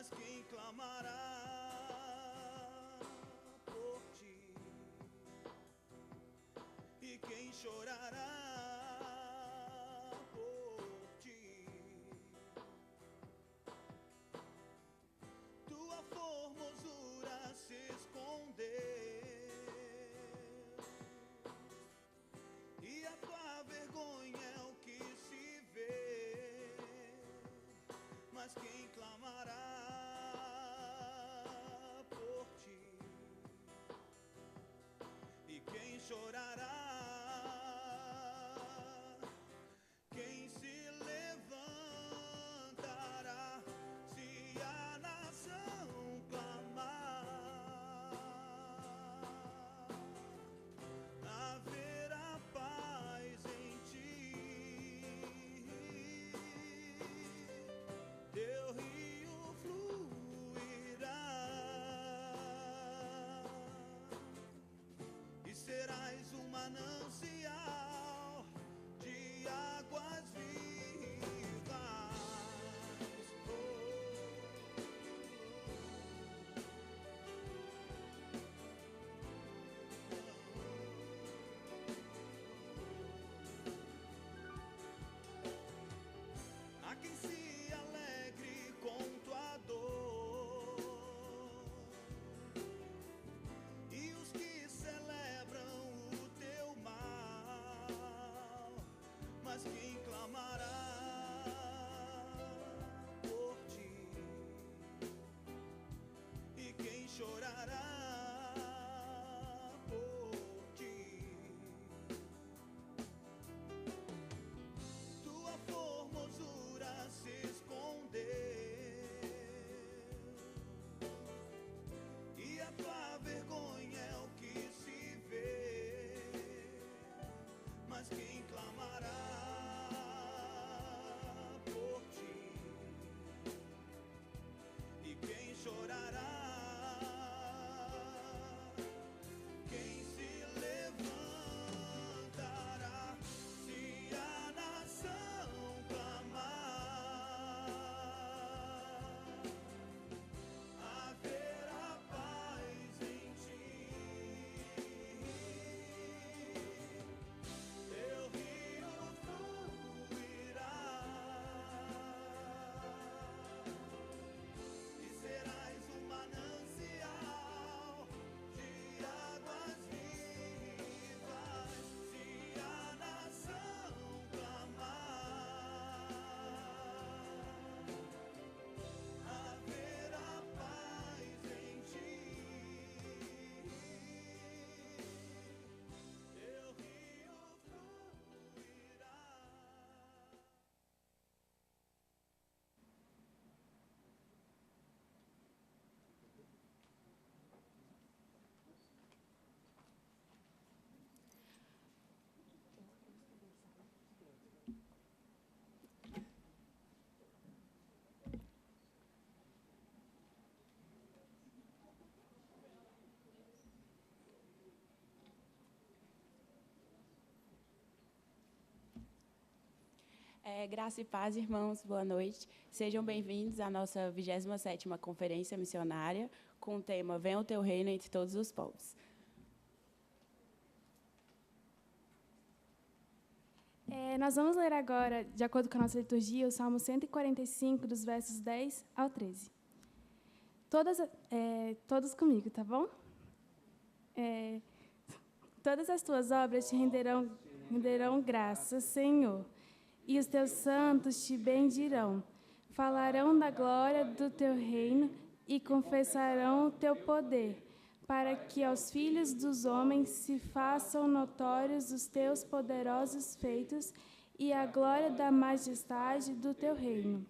mas quem clamará por ti? E quem chorará por ti? Tua formosura se escondeu e a tua vergonha é o que se vê, mas quem clamará por ti? E quem chorará? Quem se levantará se a nação clamar? Haverá paz em ti, teu rio fluirá e serás um manancial de águas vivas. Há quem se alegre com tua dor e os que celebram o teu mal, mas quem clamará por ti? E quem chorará por ti? Tua formosura se escondeu e a tua vergonha é o que se vê, mas quem clamará por ti? E quem chorará? Quem se levantará se a nação clamar? Haverá paz em ti, teu rio fluirá e serás um manancial de águas vivas se a nação clamar. Haverá paz em ti, teu rio fluirá. Graça e paz, irmãos, boa noite. Sejam bem-vindos à nossa 27ª Conferência Missionária, com o tema Venha o Teu Reino entre todos os povos. Nós vamos ler agora, de acordo com a nossa liturgia, o Salmo 145, dos versos 10 ao 13. Todos comigo, tá bom? Todas as tuas obras te renderão graças, Senhor, e os teus santos te bendirão. Falarão da glória do teu reino e confessarão o teu poder, para que aos filhos dos homens se façam notórios os teus poderosos feitos e a glória da majestade do teu reino.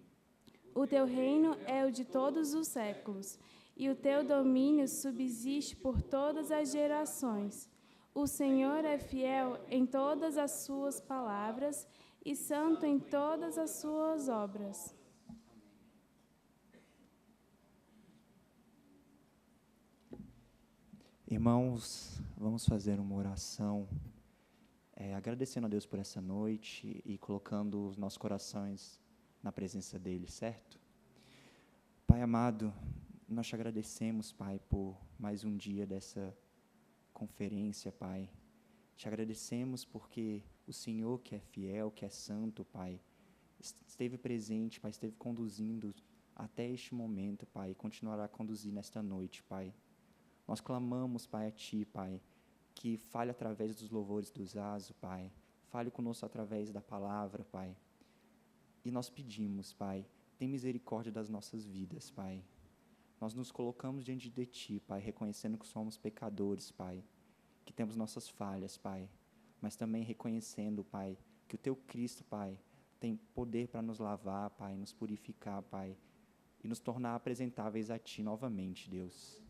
O teu reino é o de todos os séculos, e o teu domínio subsiste por todas as gerações. O Senhor é fiel em todas as suas palavras e santo em todas as suas obras. Irmãos, vamos fazer uma oração, agradecendo a Deus por essa noite e colocando os nossos corações na presença dEle, certo? Pai amado, nós te agradecemos, Pai, por mais um dia dessa conferência, Pai. Te agradecemos porque o Senhor, que é fiel, que é santo, Pai, esteve presente, Pai, esteve conduzindo até este momento, Pai, e continuará a conduzir nesta noite, Pai. Nós clamamos, Pai, a Ti, Pai, que fale através dos louvores do Zazo, Pai, fale conosco através da palavra, Pai. E nós pedimos, Pai, tem misericórdia das nossas vidas, Pai. Nós nos colocamos diante de Ti, Pai, reconhecendo que somos pecadores, Pai, que temos nossas falhas, Pai, mas também reconhecendo, Pai, que o Teu Cristo, Pai, tem poder para nos lavar, Pai, nos purificar, Pai, e nos tornar apresentáveis a Ti novamente, Deus.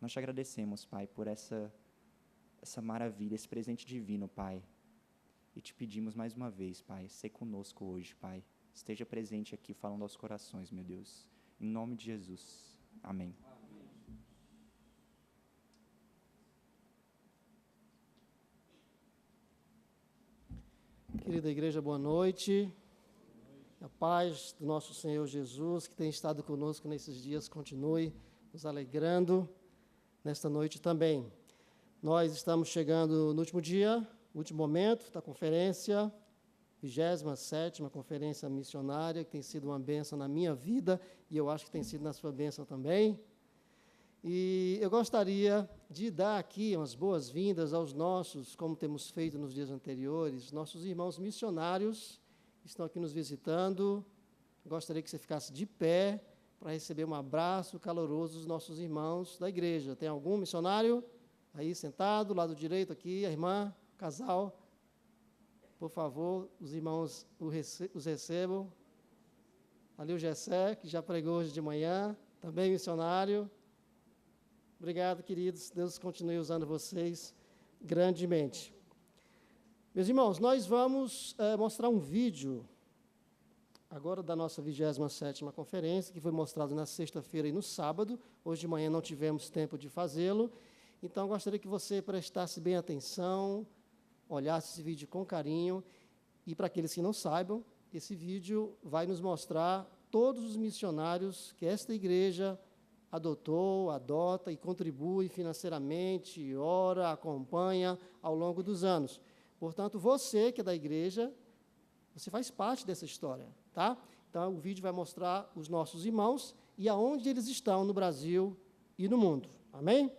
Nós te agradecemos, Pai, por essa maravilha, esse presente divino, Pai. E te pedimos mais uma vez, Pai, ser conosco hoje, Pai. Esteja presente aqui falando aos corações, meu Deus. Em nome de Jesus. Amém. Querida igreja, boa noite. A paz do nosso Senhor Jesus, que tem estado conosco nesses dias, continue nos alegrando nesta noite também. Nós estamos chegando no último dia, último momento da conferência, 27ª Conferência Missionária, que tem sido uma bênção na minha vida, e eu acho que tem sido na sua bênção também. E eu gostaria de dar aqui umas boas-vindas aos nossos, como temos feito nos dias anteriores, nossos irmãos missionários que estão aqui nos visitando. Gostaria que você ficasse de pé para receber um abraço caloroso dos nossos irmãos da igreja. Tem algum missionário aí sentado, lado direito aqui, a irmã, o casal? Por favor, os irmãos os recebam. Ali o Gessé, que já pregou hoje de manhã, também missionário. Obrigado, queridos. Deus continue usando vocês grandemente. Meus irmãos, nós vamos mostrar um vídeo agora da nossa 27ª conferência, que foi mostrado na sexta-feira e no sábado. Hoje de manhã não tivemos tempo de fazê-lo. Então, gostaria que você prestasse bem atenção, olhasse esse vídeo com carinho. E, para aqueles que não saibam, esse vídeo vai nos mostrar todos os missionários que esta igreja adotou, adota e contribui financeiramente, ora, acompanha ao longo dos anos. Portanto, você que é da igreja, você faz parte dessa história, tá? Então, o vídeo vai mostrar os nossos irmãos e aonde eles estão no Brasil e no mundo. Amém?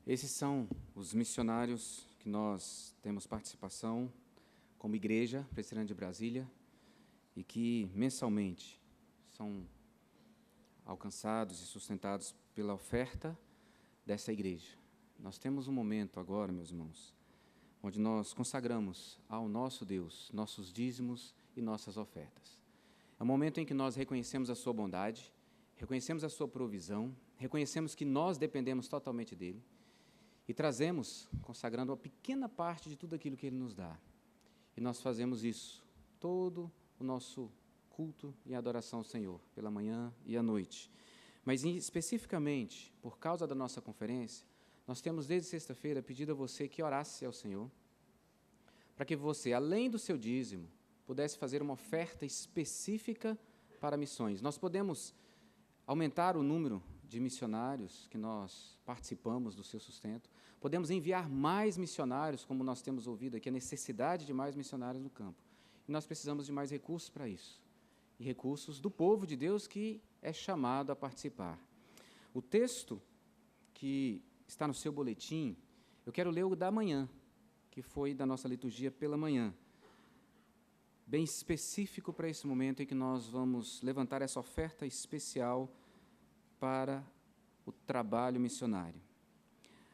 Esses são os missionários que nós temos participação como Igreja Presbiteriana de Brasília e que mensalmente são alcançados e sustentados pela oferta dessa igreja. Nós temos um momento agora, meus irmãos, onde nós consagramos ao nosso Deus nossos dízimos e nossas ofertas. É um momento em que nós reconhecemos a sua bondade, reconhecemos a sua provisão, reconhecemos que nós dependemos totalmente dele e trazemos, consagrando uma pequena parte de tudo aquilo que ele nos dá. E nós fazemos isso todo o nosso culto e adoração ao Senhor, pela manhã e à noite. Mas, especificamente, por causa da nossa conferência, nós temos desde sexta-feira pedido a você que orasse ao Senhor, para que você, além do seu dízimo, pudesse fazer uma oferta específica para missões. Nós podemos aumentar o número de missionários que nós participamos do seu sustento, podemos enviar mais missionários, como nós temos ouvido aqui, a necessidade de mais missionários no campo. E nós precisamos de mais recursos para isso. E recursos do povo de Deus que é chamado a participar. O texto que está no seu boletim, eu quero ler o da manhã, que foi da nossa liturgia pela manhã, bem específico para esse momento em que nós vamos levantar essa oferta especial para o trabalho missionário.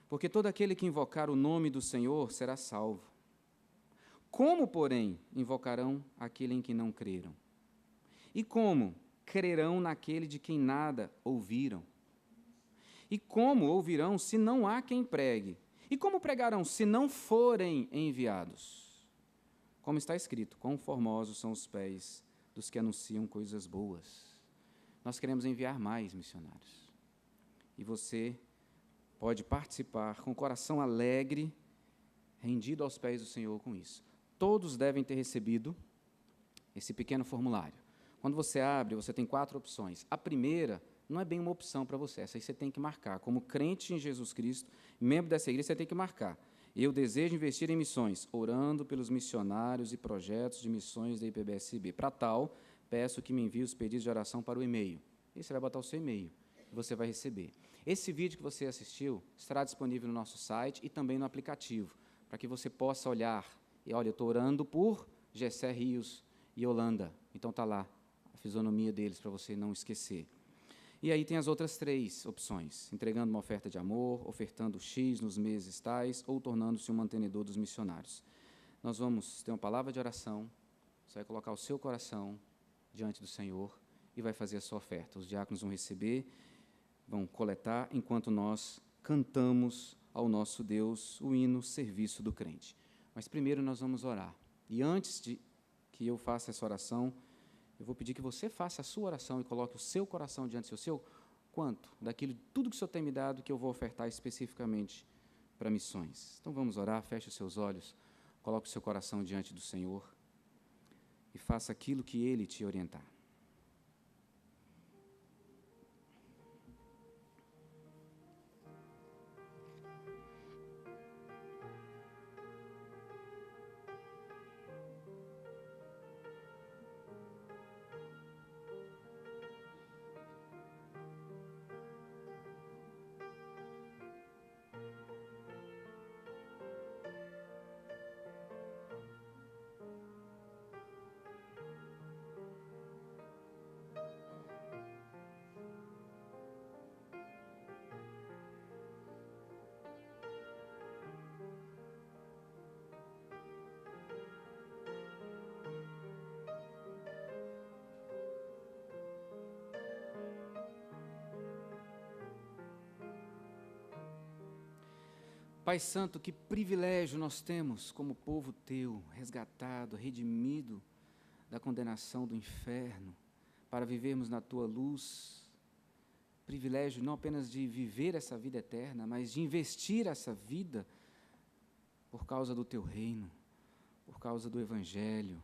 Porque todo aquele que invocar o nome do Senhor será salvo. Como, porém, invocarão aquele em que não creram? E como crerão naquele de quem nada ouviram? E como ouvirão se não há quem pregue? E como pregarão se não forem enviados? Como está escrito, quão formosos são os pés dos que anunciam coisas boas. Nós queremos enviar mais missionários. E você pode participar com o coração alegre, rendido aos pés do Senhor com isso. Todos devem ter recebido esse pequeno formulário. Quando você abre, você tem 4 opções. A primeira não é bem uma opção para você, essa aí você tem que marcar. Como crente em Jesus Cristo, membro dessa igreja, você tem que marcar. Eu desejo investir em missões, orando pelos missionários e projetos de missões da IPBSB. Para tal, peço que me envie os pedidos de oração para o e-mail. E você vai botar o seu e-mail e você vai receber. Esse vídeo que você assistiu estará disponível no nosso site e também no aplicativo, para que você possa olhar. E olha, eu estou orando por Gessé Rios e Holanda. Então está lá a fisionomia deles para você não esquecer. E aí tem as outras 3 opções: entregando uma oferta de amor, ofertando X nos meses tais, ou tornando-se um mantenedor dos missionários. Nós vamos ter uma palavra de oração, você vai colocar o seu coração diante do Senhor e vai fazer a sua oferta. Os diáconos vão receber, vão coletar, enquanto nós cantamos ao nosso Deus o hino Serviço do Crente. Mas primeiro nós vamos orar. E antes de que eu faça essa oração, eu vou pedir que você faça a sua oração e coloque o seu coração diante do seu. Quanto? Daquilo, tudo que o Senhor tem me dado, que eu vou ofertar especificamente para missões. Então vamos orar, feche os seus olhos, coloque o seu coração diante do Senhor e faça aquilo que Ele te orientar. Pai Santo, que privilégio nós temos como povo Teu, resgatado, redimido da condenação do inferno, para vivermos na Tua luz. Privilégio não apenas de viver essa vida eterna, mas de investir essa vida por causa do Teu reino, por causa do Evangelho,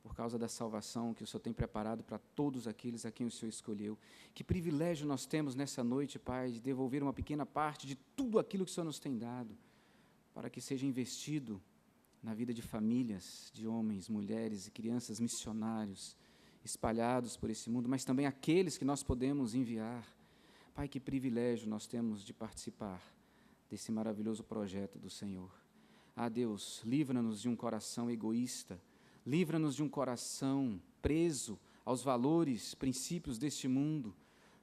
por causa da salvação que o Senhor tem preparado para todos aqueles a quem o Senhor escolheu. Que privilégio nós temos nessa noite, Pai, de devolver uma pequena parte de tudo aquilo que o Senhor nos tem dado, para que seja investido na vida de famílias, de homens, mulheres e crianças missionários, espalhados por esse mundo, mas também aqueles que nós podemos enviar. Pai, que privilégio nós temos de participar desse maravilhoso projeto do Senhor. Ah, Deus, livra-nos de um coração egoísta, livra-nos de um coração preso aos valores, princípios deste mundo.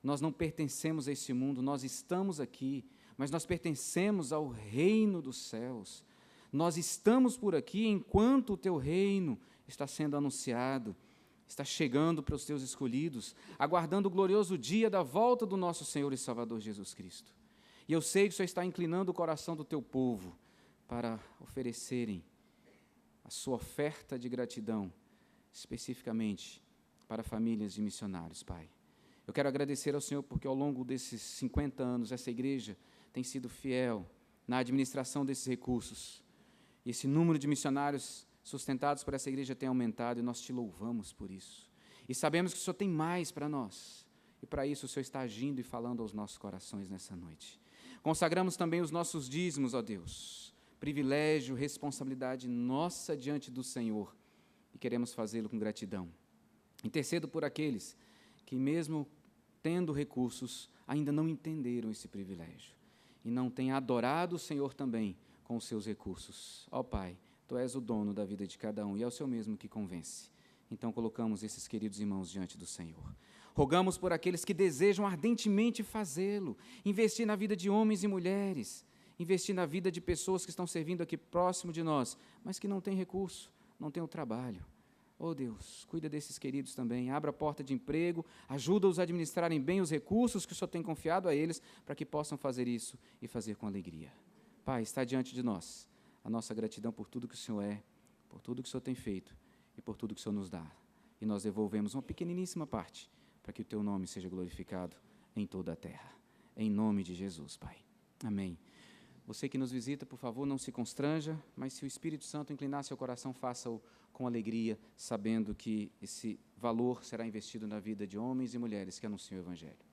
Nós não pertencemos a esse mundo, nós estamos aqui, mas nós pertencemos ao reino dos céus. Nós estamos por aqui enquanto o teu reino está sendo anunciado, está chegando para os teus escolhidos, aguardando o glorioso dia da volta do nosso Senhor e Salvador Jesus Cristo. E eu sei que o Senhor está inclinando o coração do teu povo para oferecerem a sua oferta de gratidão, especificamente para famílias de missionários, Pai. Eu quero agradecer ao Senhor porque ao longo desses 50 anos essa igreja tem sido fiel na administração desses recursos. E esse número de missionários sustentados por essa igreja tem aumentado e nós te louvamos por isso. E sabemos que o Senhor tem mais para nós. E para isso o Senhor está agindo e falando aos nossos corações nessa noite. Consagramos também os nossos dízimos, ó Deus. Privilégio, responsabilidade nossa diante do Senhor. E queremos fazê-lo com gratidão. Intercedo por aqueles que, mesmo tendo recursos, ainda não entenderam esse privilégio. E não têm adorado o Senhor também com os seus recursos. Ó Pai, Tu és o dono da vida de cada um e é o Senhor mesmo que convence. Então colocamos esses queridos irmãos diante do Senhor. Rogamos por aqueles que desejam ardentemente fazê-lo, investir na vida de homens e mulheres, investir na vida de pessoas que estão servindo aqui próximo de nós, mas que não têm recurso, não têm o trabalho. Oh Deus, cuida desses queridos também, abra a porta de emprego, ajuda-os a administrarem bem os recursos que o Senhor tem confiado a eles, para que possam fazer isso e fazer com alegria. Pai, está diante de nós a nossa gratidão por tudo que o Senhor é, por tudo que o Senhor tem feito e por tudo que o Senhor nos dá. E nós devolvemos uma pequeniníssima parte, para que o Teu nome seja glorificado em toda a terra. Em nome de Jesus, Pai. Amém. Você que nos visita, por favor, não se constranja, mas se o Espírito Santo inclinar seu coração, faça-o com alegria, sabendo que esse valor será investido na vida de homens e mulheres que anunciam o Evangelho.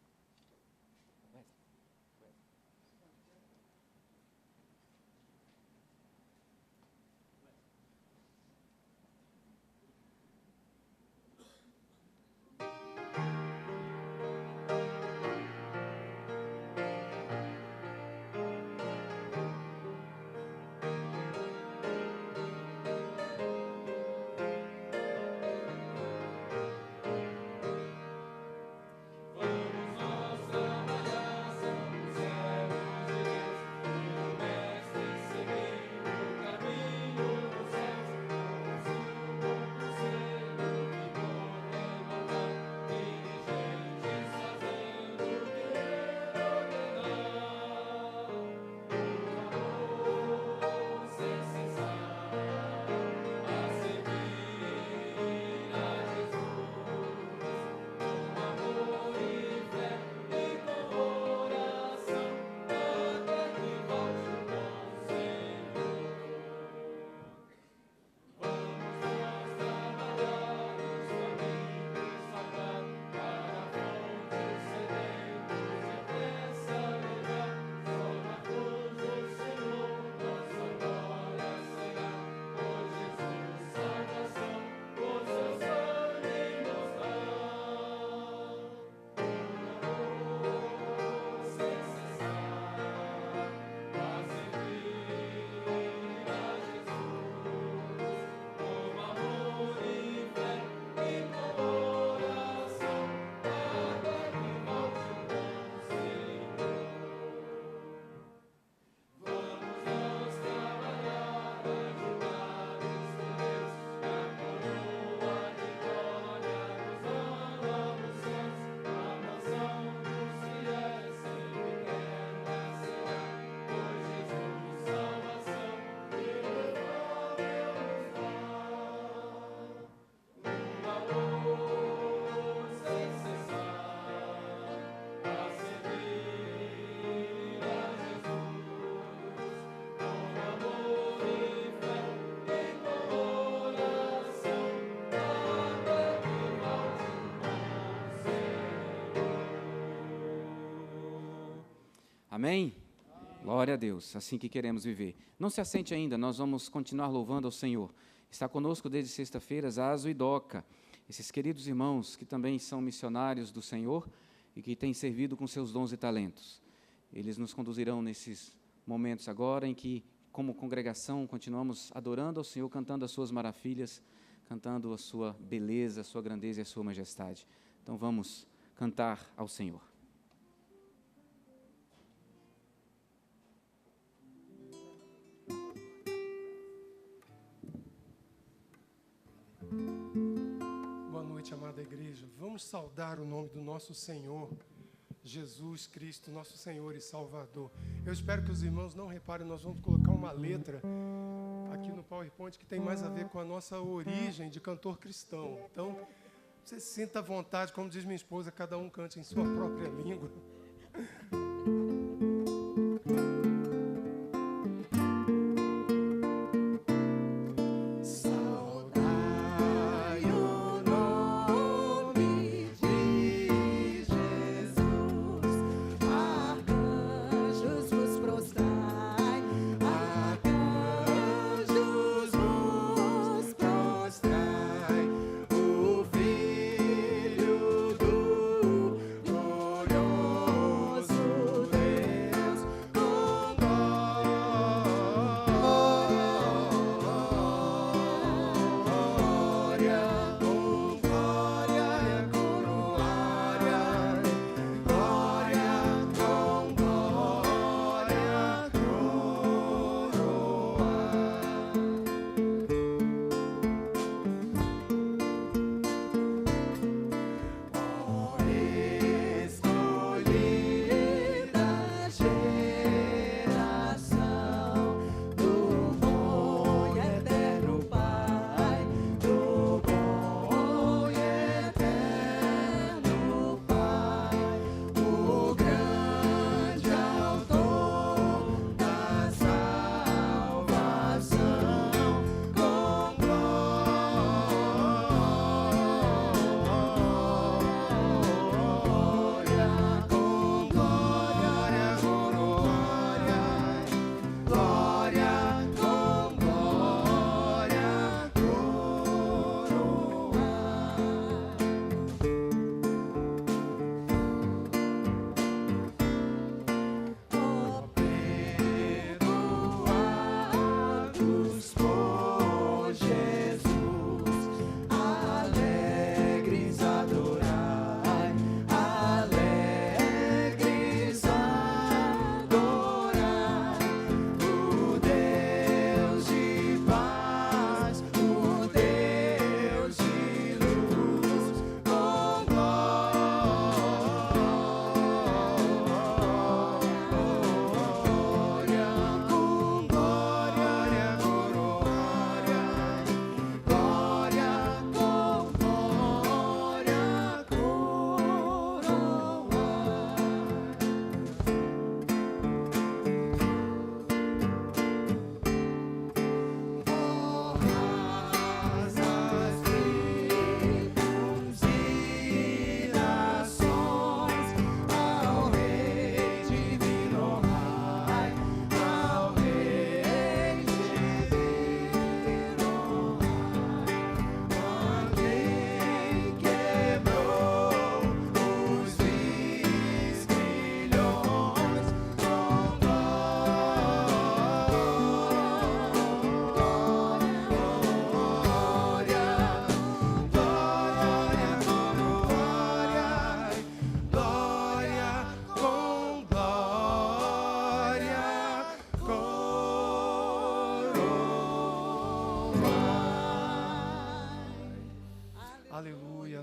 Amém? Glória a Deus, assim que queremos viver. Não se assente ainda, nós vamos continuar louvando ao Senhor. Está conosco desde sexta-feira Zazo e Doca, esses queridos irmãos que também são missionários do Senhor e que têm servido com seus dons e talentos. Eles nos conduzirão nesses momentos agora em que, como congregação, continuamos adorando ao Senhor, cantando as suas maravilhas, cantando a sua beleza, a sua grandeza e a sua majestade. Então vamos cantar ao Senhor. Boa noite, amada igreja. Vamos saudar o nome do nosso Senhor, Jesus Cristo, nosso Senhor e Salvador. Eu espero que os irmãos não reparem, nós vamos colocar uma letra aqui no PowerPoint que tem mais a ver com a nossa origem de cantor cristão. Então, você se sinta à vontade, como diz minha esposa, cada um cante em sua própria língua.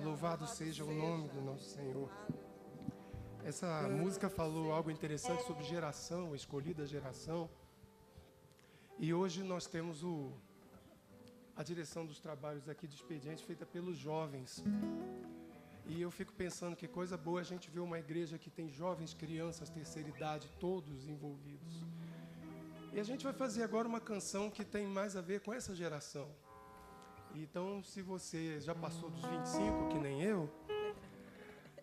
Louvado seja o nome do nosso Senhor. Essa música falou algo interessante sobre geração, escolhida geração. E hoje nós temos a direção dos trabalhos aqui de expediente feita pelos jovens. E eu fico pensando que coisa boa a gente ver uma igreja que tem jovens, crianças, terceira idade, todos envolvidos. E a gente vai fazer agora uma canção que tem mais a ver com essa geração. Então, se você já passou dos 25, que nem eu,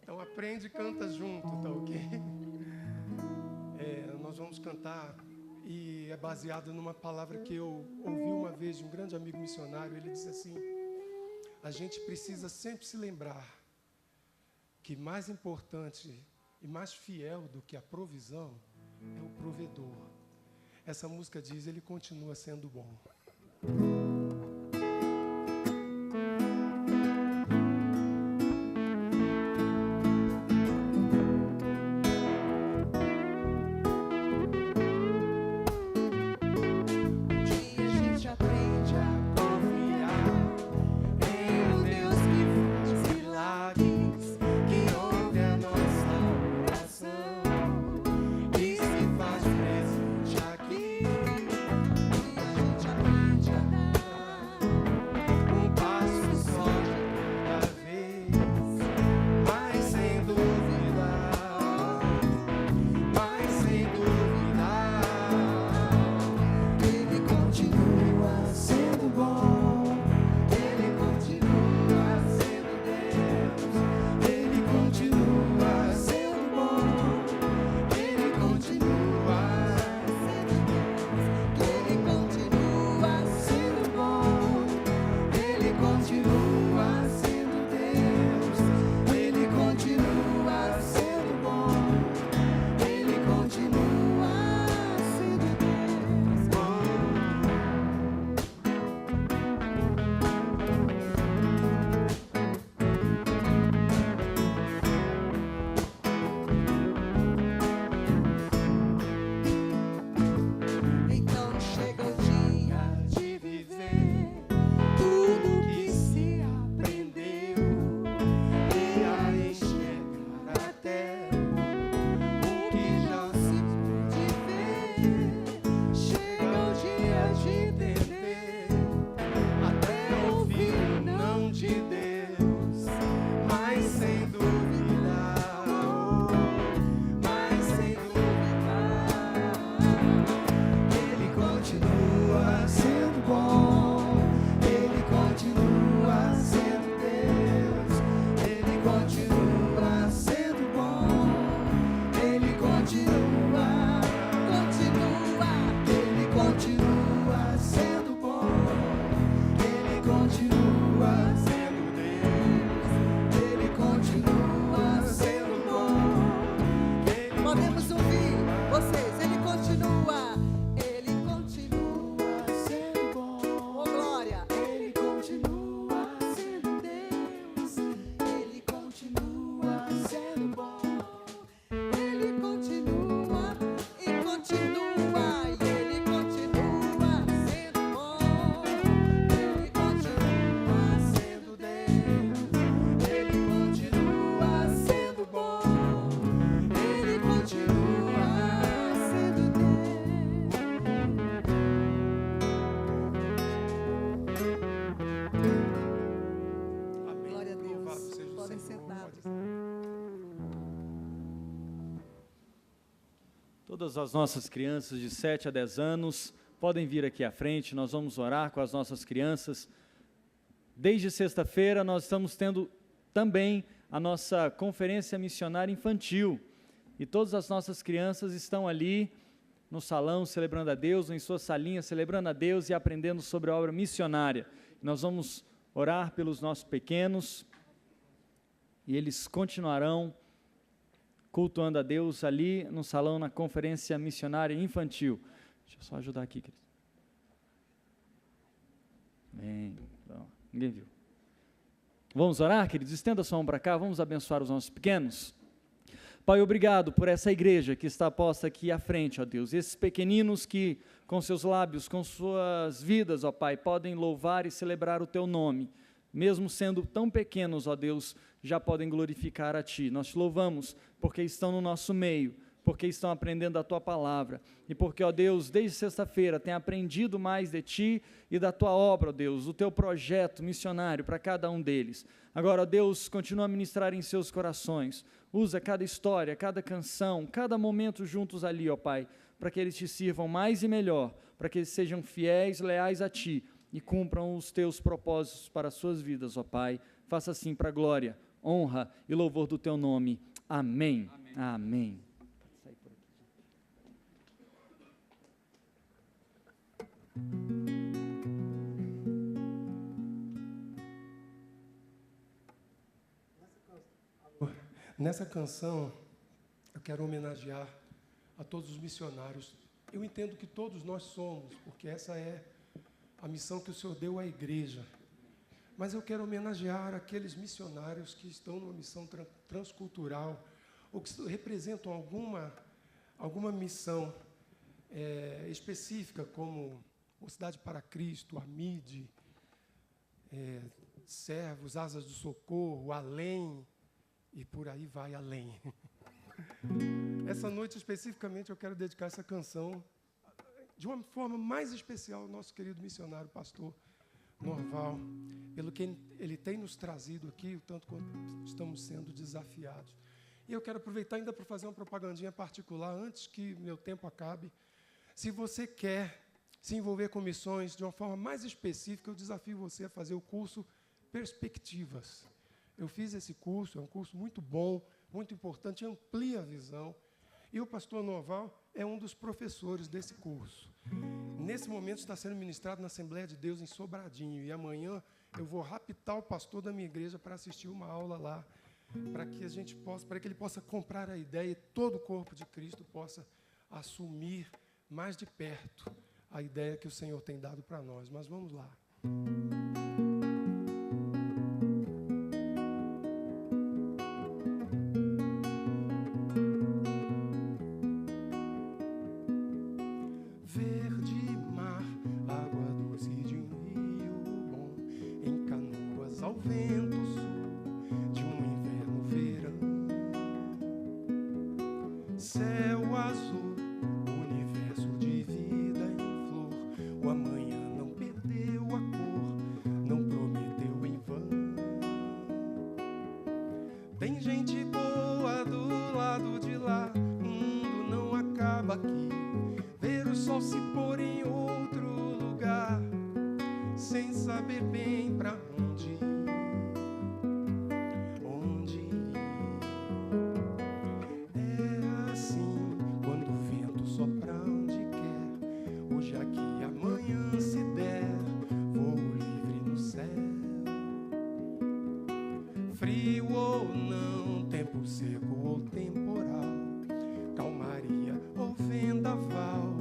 então aprende e canta junto, tá ok? Nós vamos cantar, e é baseado numa palavra que eu ouvi uma vez de um grande amigo missionário. Ele disse assim: a gente precisa sempre se lembrar que mais importante e mais fiel do que a provisão é o provedor. Essa música diz: Ele continua sendo bom. Todas as nossas crianças de 7 a 10 anos podem vir aqui à frente, nós vamos orar com as nossas crianças. Desde sexta-feira nós estamos tendo também a nossa conferência missionária infantil, e todas as nossas crianças estão ali no salão celebrando a Deus, ou em sua salinha celebrando a Deus e aprendendo sobre a obra missionária. Nós vamos orar pelos nossos pequenos, e eles continuarão cultuando a Deus ali no salão, na conferência missionária infantil. Deixa eu só ajudar aqui, querido. Bem, então, ninguém viu. Vamos orar, queridos? Estenda a sua mão para cá, vamos abençoar os nossos pequenos. Pai, obrigado por essa igreja que está posta aqui à frente, ó Deus. Esses pequeninos que, com seus lábios, com suas vidas, ó Pai, podem louvar e celebrar o Teu nome. Mesmo sendo tão pequenos, ó Deus, já podem glorificar a Ti. Nós te louvamos porque estão no nosso meio, porque estão aprendendo a Tua palavra, e porque, ó Deus, desde sexta-feira têm aprendido mais de Ti e da Tua obra, ó Deus, o Teu projeto missionário para cada um deles. Agora, ó Deus, continua a ministrar em seus corações, usa cada história, cada canção, cada momento juntos ali, ó Pai, para que eles Te sirvam mais e melhor, para que eles sejam fiéis, leais a Ti, e cumpram os Teus propósitos para as suas vidas, ó Pai. Faça assim para a glória, honra e louvor do Teu nome. Amém. Amém. Nessa canção, eu quero homenagear a todos os missionários eu entendo que todos nós somos, porque essa é a missão que o Senhor deu à igreja. Mas eu quero homenagear aqueles missionários que estão numa missão transcultural, ou que representam alguma missão específica, como Mocidade para Cristo, a MIDE, Servos, Asas do Socorro, Além, e por aí vai além. Essa noite, especificamente, eu quero dedicar essa canção, de uma forma mais especial, ao nosso querido missionário, pastor Norval, pelo que ele tem nos trazido aqui, o tanto quanto estamos sendo desafiados. E eu quero aproveitar ainda para fazer uma propagandinha particular, antes que meu tempo acabe. Se você quer se envolver com missões de uma forma mais específica, eu desafio você a fazer o curso Perspectivas. Eu fiz esse curso, é um curso muito bom, muito importante, amplia a visão. E o pastor Norval é um dos professores desse curso. Nesse momento está sendo ministrado na Assembleia de Deus em Sobradinho. E amanhã eu vou raptar o pastor da minha igreja para assistir uma aula lá, para que ele possa comprar a ideia e todo o corpo de Cristo possa assumir mais de perto a ideia que o Senhor tem dado para nós. Mas vamos lá. Verde mar, água doce de um rio bom, em canoas ao vento sul de um inverno verão. Céu azul, universo de vida em flor, o amanhã não perdeu a cor, não prometeu em vão. Tem gente boa do lado de lá, o mundo não acaba aqui. Ver o sol se pôr em outro lugar, sem saber bem pra onde ir. É assim quando o vento sopra onde quer. Hoje aqui, amanhã se der, voo livre no céu. Frio ou não, tempo seco ou temporal, calmaria ou vendaval,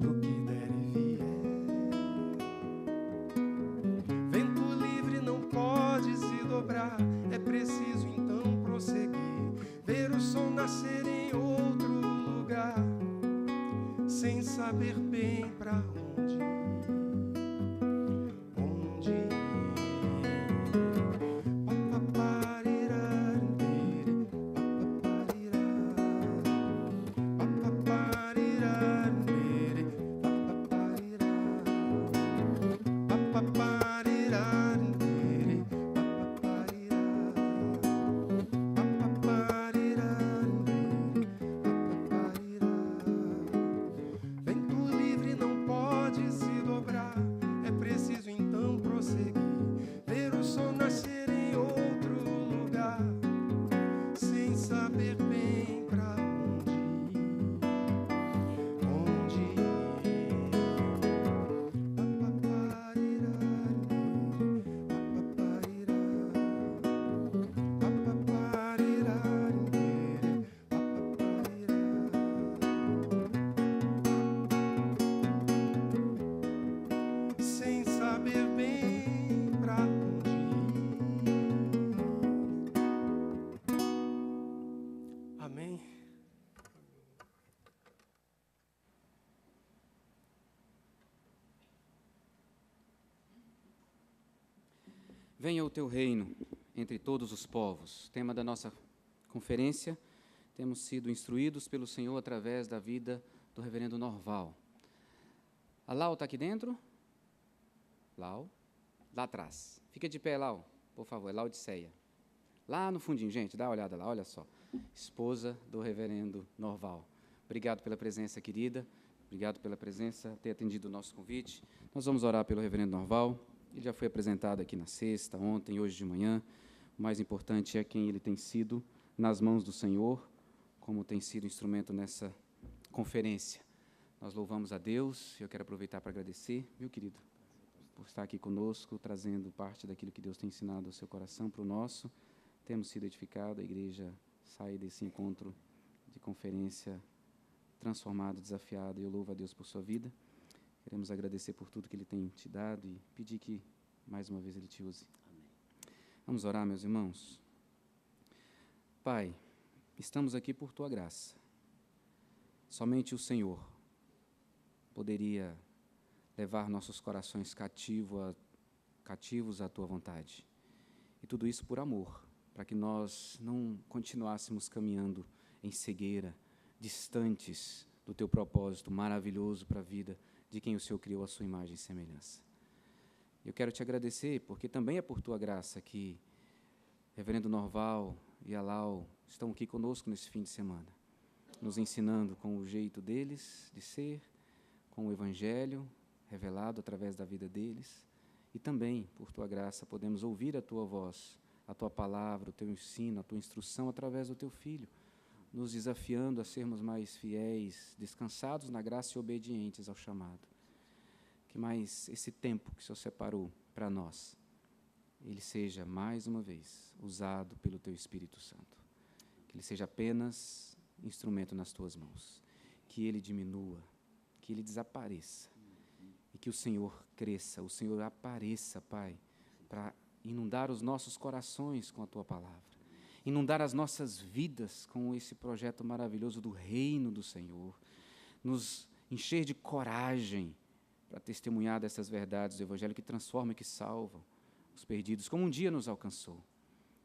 pro que der e vier. Vento livre não pode se dobrar, é preciso então prosseguir. Ver o sol nascer em outro lugar, sem saber bem pra onde ir. Onde ir? Vento livre não pode se dobrar, é preciso então prosseguir. Ver o sol nascer em outro lugar, sem saber bem pra onde ir. Onde ir? Sem saber bem pra onde ir. Amém. Venha o teu reino entre todos os povos. Tema da nossa conferência. Temos sido instruídos pelo Senhor através da vida do reverendo Norval. A Lau está aqui dentro? Lau? Lá atrás. Fica de pé, Lau, por favor. É Laodiceia. Lá no fundinho, gente, dá uma olhada lá, olha só. Esposa do reverendo Norval. Obrigado pela presença, querida. Obrigado pela presença, ter atendido o nosso convite. Nós vamos orar pelo reverendo Norval. Ele já foi apresentado aqui na sexta, ontem, hoje de manhã. O mais importante é quem ele tem sido nas mãos do Senhor, como tem sido instrumento nessa conferência. Nós louvamos a Deus. Eu quero aproveitar para agradecer, viu, querido, por estar aqui conosco, trazendo parte daquilo que Deus tem ensinado ao seu coração para o nosso. Temos sido edificados, a igreja sai desse encontro de conferência transformado, desafiado. Eu louvo a Deus por sua vida. Queremos agradecer por tudo que Ele tem te dado e pedir que, mais uma vez, Ele te use. Amém. Vamos orar, meus irmãos. Pai, estamos aqui por Tua graça. Somente o Senhor poderia levar nossos corações cativos à Tua vontade. E tudo isso por amor, para que nós não continuássemos caminhando em cegueira, distantes do Teu propósito maravilhoso para a vida de quem o Senhor criou à sua imagem e semelhança. Eu quero te agradecer, porque também é por Tua graça que Reverendo Norval e Alau estão aqui conosco nesse fim de semana, nos ensinando com o jeito deles de ser, com o Evangelho revelado através da vida deles, e também, por Tua graça, podemos ouvir a Tua voz, a Tua palavra, o Teu ensino, a Tua instrução através do Teu Filho, nos desafiando a sermos mais fiéis, descansados na graça e obedientes ao chamado. Que mais esse tempo que o Senhor separou para nós, ele seja, mais uma vez, usado pelo Teu Espírito Santo. Que ele seja apenas instrumento nas Tuas mãos. Que ele diminua, que ele desapareça. E que o Senhor cresça, o Senhor apareça, Pai, para inundar os nossos corações com a Tua palavra. Inundar as nossas vidas com esse projeto maravilhoso do reino do Senhor. Nos encher de coragem para testemunhar dessas verdades do Evangelho que transformam e que salvam os perdidos, como um dia nos alcançou.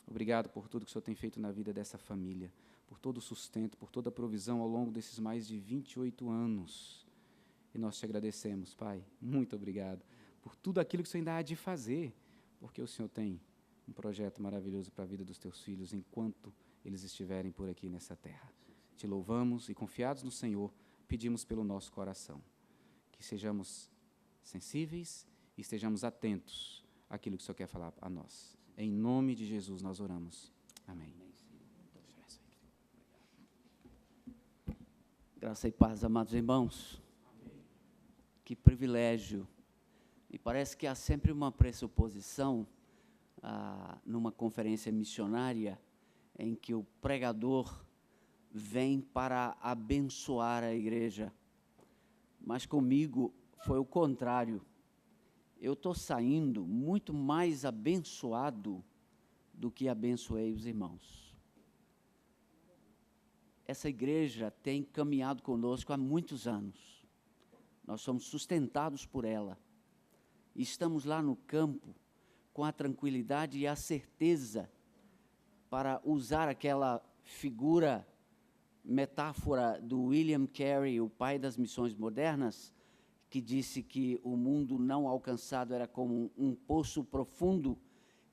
Obrigado por tudo que o Senhor tem feito na vida dessa família, por todo o sustento, por toda a provisão ao longo desses mais de 28 anos. E nós te agradecemos, Pai, muito obrigado por tudo aquilo que o Senhor ainda há de fazer, porque o Senhor tem um projeto maravilhoso para a vida dos Teus filhos enquanto eles estiverem por aqui nessa terra. Te louvamos e, confiados no Senhor, pedimos pelo nosso coração, que sejamos sensíveis e estejamos atentos àquilo que o Senhor quer falar a nós. Em nome de Jesus nós oramos. Amém. Graça e paz, amados irmãos. Que privilégio. E parece que há sempre uma pressuposição numa conferência missionária em que o pregador vem para abençoar a igreja. Mas comigo foi o contrário. Eu estou saindo muito mais abençoado do que abençoei os irmãos. Essa igreja tem caminhado conosco há muitos anos. Nós somos sustentados por ela. E estamos lá no campo com a tranquilidade e a certeza para usar aquela figura, metáfora do William Carey, o pai das missões modernas, que disse que o mundo não alcançado era como um poço profundo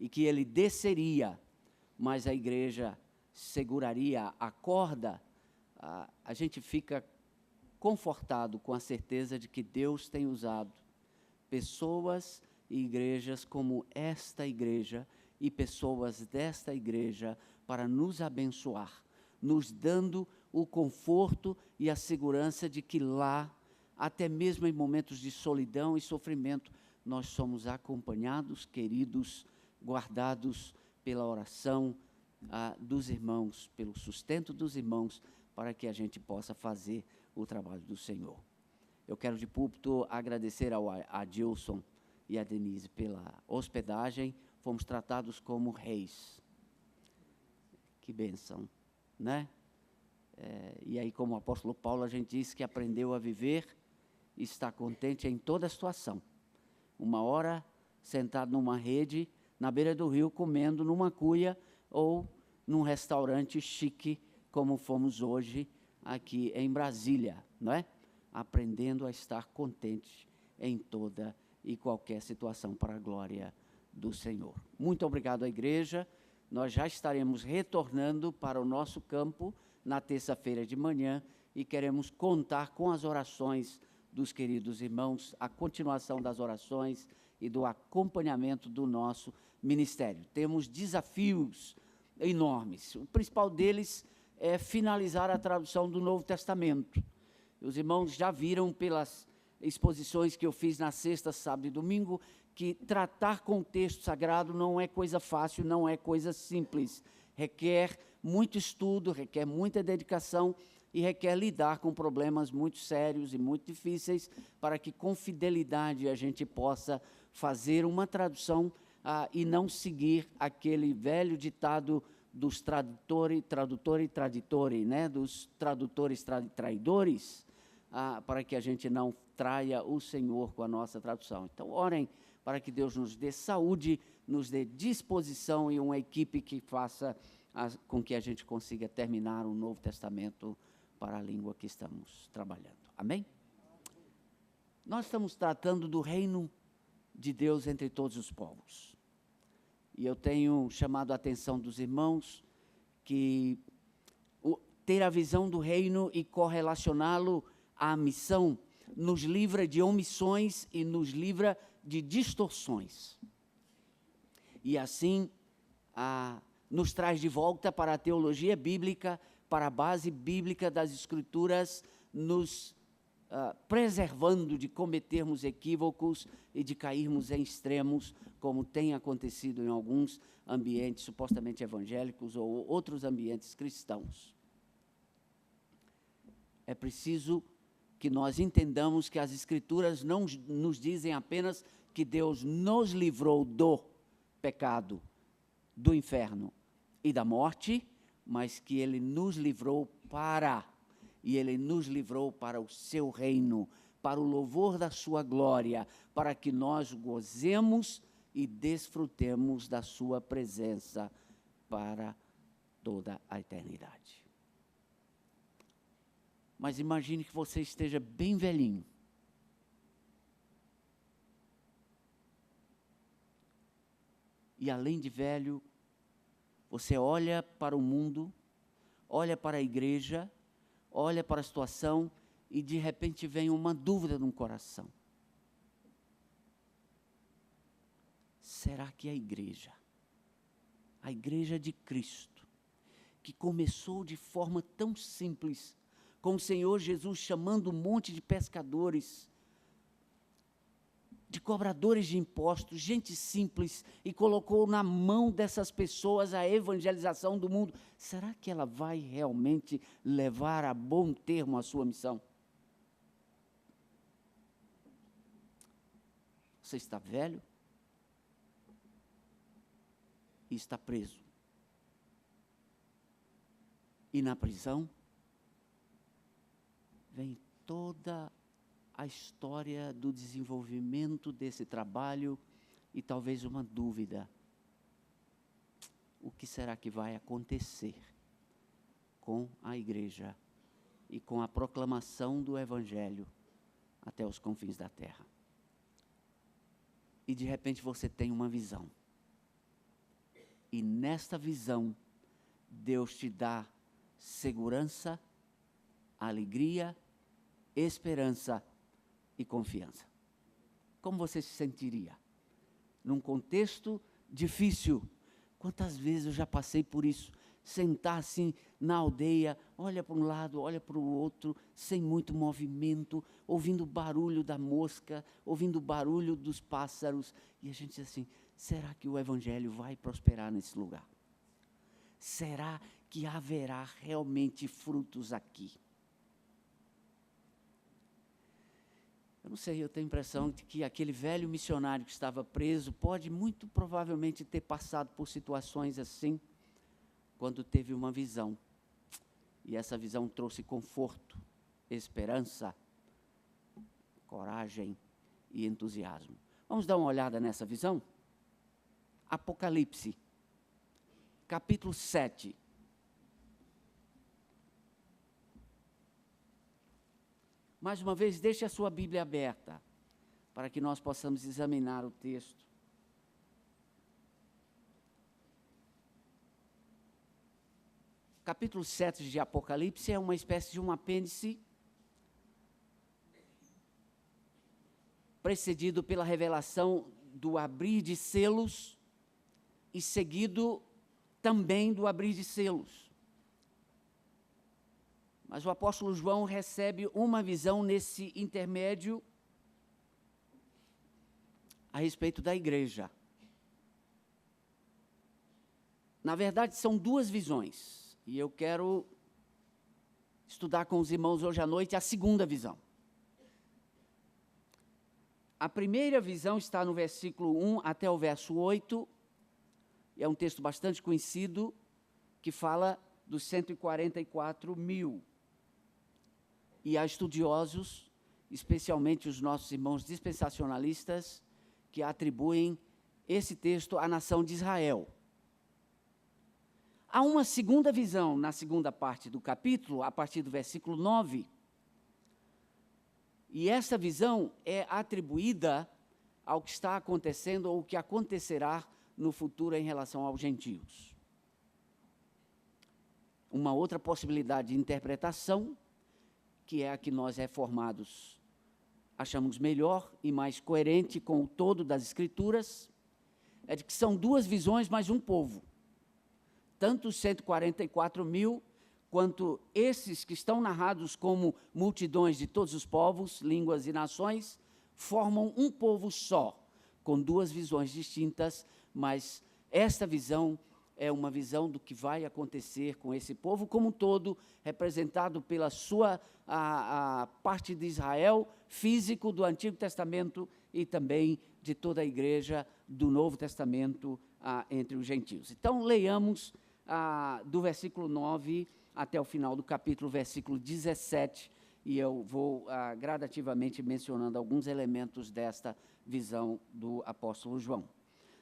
e que ele desceria, mas a igreja seguraria a corda. A gente fica confortado com a certeza de que Deus tem usado pessoas e igrejas como esta igreja e pessoas desta igreja para nos abençoar, nos dando o conforto e a segurança de que lá, até mesmo em momentos de solidão e sofrimento, nós somos acompanhados, queridos, guardados pela oração dos irmãos, pelo sustento dos irmãos, para que a gente possa fazer o trabalho do Senhor. Eu quero de púlpito agradecer ao Adilson e a Denise pela hospedagem. Fomos tratados como reis. Que bênção, né? E aí, como o apóstolo Paulo, a gente diz que aprendeu a viver e está contente em toda situação. Uma hora sentado numa rede, na beira do rio, comendo numa cuia ou num restaurante chique, como fomos hoje aqui em Brasília, não é? Aprendendo a estar contente em toda e qualquer situação para a glória do Senhor. Muito obrigado à igreja. Nós já estaremos retornando para o nosso campo na terça-feira de manhã e queremos contar com as orações dos queridos irmãos, a continuação das orações e do acompanhamento do nosso ministério. Temos desafios enormes. O principal deles é finalizar a tradução do Novo Testamento. Os irmãos já viram pelas exposições que eu fiz na sexta, sábado e domingo, que tratar com o texto sagrado não é coisa fácil, não é coisa simples. Requer muito estudo, requer muita dedicação, e requer lidar com problemas muito sérios e muito difíceis para que, com fidelidade, a gente possa fazer uma tradução e não seguir aquele velho ditado dos tradutores, né? Dos tradutores traidores, para que a gente não traia o Senhor com a nossa tradução. Então, orem para que Deus nos dê saúde, nos dê disposição e uma equipe que faça com que a gente consiga terminar o Novo Testamento para a língua que estamos trabalhando. Amém? Nós estamos tratando do reino de Deus entre todos os povos. E eu tenho chamado a atenção dos irmãos que ter a visão do reino e correlacioná-lo à missão nos livra de omissões e nos livra de distorções. E assim, nos traz de volta para a teologia bíblica, para a base bíblica das Escrituras, nos preservando de cometermos equívocos e de cairmos em extremos, como tem acontecido em alguns ambientes supostamente evangélicos ou outros ambientes cristãos. É preciso que nós entendamos que as Escrituras não nos dizem apenas que Deus nos livrou do pecado, do inferno e da morte, mas que Ele nos livrou para o seu reino, para o louvor da sua glória, para que nós gozemos e desfrutemos da sua presença para toda a eternidade. Mas imagine que você esteja bem velhinho. E além de velho, você olha para o mundo, olha para a igreja, olha para a situação e de repente vem uma dúvida no coração. Será que a igreja de Cristo, que começou de forma tão simples, com o Senhor Jesus chamando um monte de pescadores, de cobradores de impostos, gente simples, e colocou na mão dessas pessoas a evangelização do mundo, será que ela vai realmente levar a bom termo a sua missão? Você está velho e está preso. E na prisão vem toda a história do desenvolvimento desse trabalho e talvez uma dúvida. O que será que vai acontecer com a igreja e com a proclamação do Evangelho até os confins da terra? E de repente você tem uma visão. E nesta visão, Deus te dá segurança, alegria, esperança e confiança. Como você se sentiria? Num contexto difícil. Quantas vezes eu já passei por isso? Sentar assim na aldeia, olha para um lado, olha para o outro, sem muito movimento, ouvindo o barulho da mosca, ouvindo o barulho dos pássaros, e a gente diz assim, será que o Evangelho vai prosperar nesse lugar? Será que haverá realmente frutos aqui? Eu não sei, eu tenho a impressão de que aquele velho missionário que estava preso pode muito provavelmente ter passado por situações assim, quando teve uma visão. E essa visão trouxe conforto, esperança, coragem e entusiasmo. Vamos dar uma olhada nessa visão? Apocalipse, capítulo 7. Mais uma vez, deixe a sua Bíblia aberta, para que nós possamos examinar o texto. Capítulo 7 de Apocalipse é uma espécie de um apêndice, precedido pela revelação do abrir de selos, e seguido também do abrir de selos. Mas o apóstolo João recebe uma visão nesse intermédio a respeito da igreja. Na verdade, são duas visões, e eu quero estudar com os irmãos hoje à noite a segunda visão. A primeira visão está no versículo 1 até o verso 8, é um texto bastante conhecido, que fala dos 144 mil. E há estudiosos, especialmente os nossos irmãos dispensacionalistas, que atribuem esse texto à nação de Israel. Há uma segunda visão na segunda parte do capítulo, a partir do versículo 9. E essa visão é atribuída ao que está acontecendo ou o que acontecerá no futuro em relação aos gentios. Uma outra possibilidade de interpretação, que é a que nós reformados achamos melhor e mais coerente com o todo das Escrituras, é de que são duas visões, mas um povo. Tanto os 144 mil, quanto esses que estão narrados como multidões de todos os povos, línguas e nações, formam um povo só, com duas visões distintas, mas esta visão é uma visão do que vai acontecer com esse povo como um todo, representado pela sua a parte de Israel, físico do Antigo Testamento e também de toda a igreja do Novo Testamento entre os gentios. Então, leiamos do versículo 9 até o final do capítulo, versículo 17, e eu vou gradativamente mencionando alguns elementos desta visão do apóstolo João.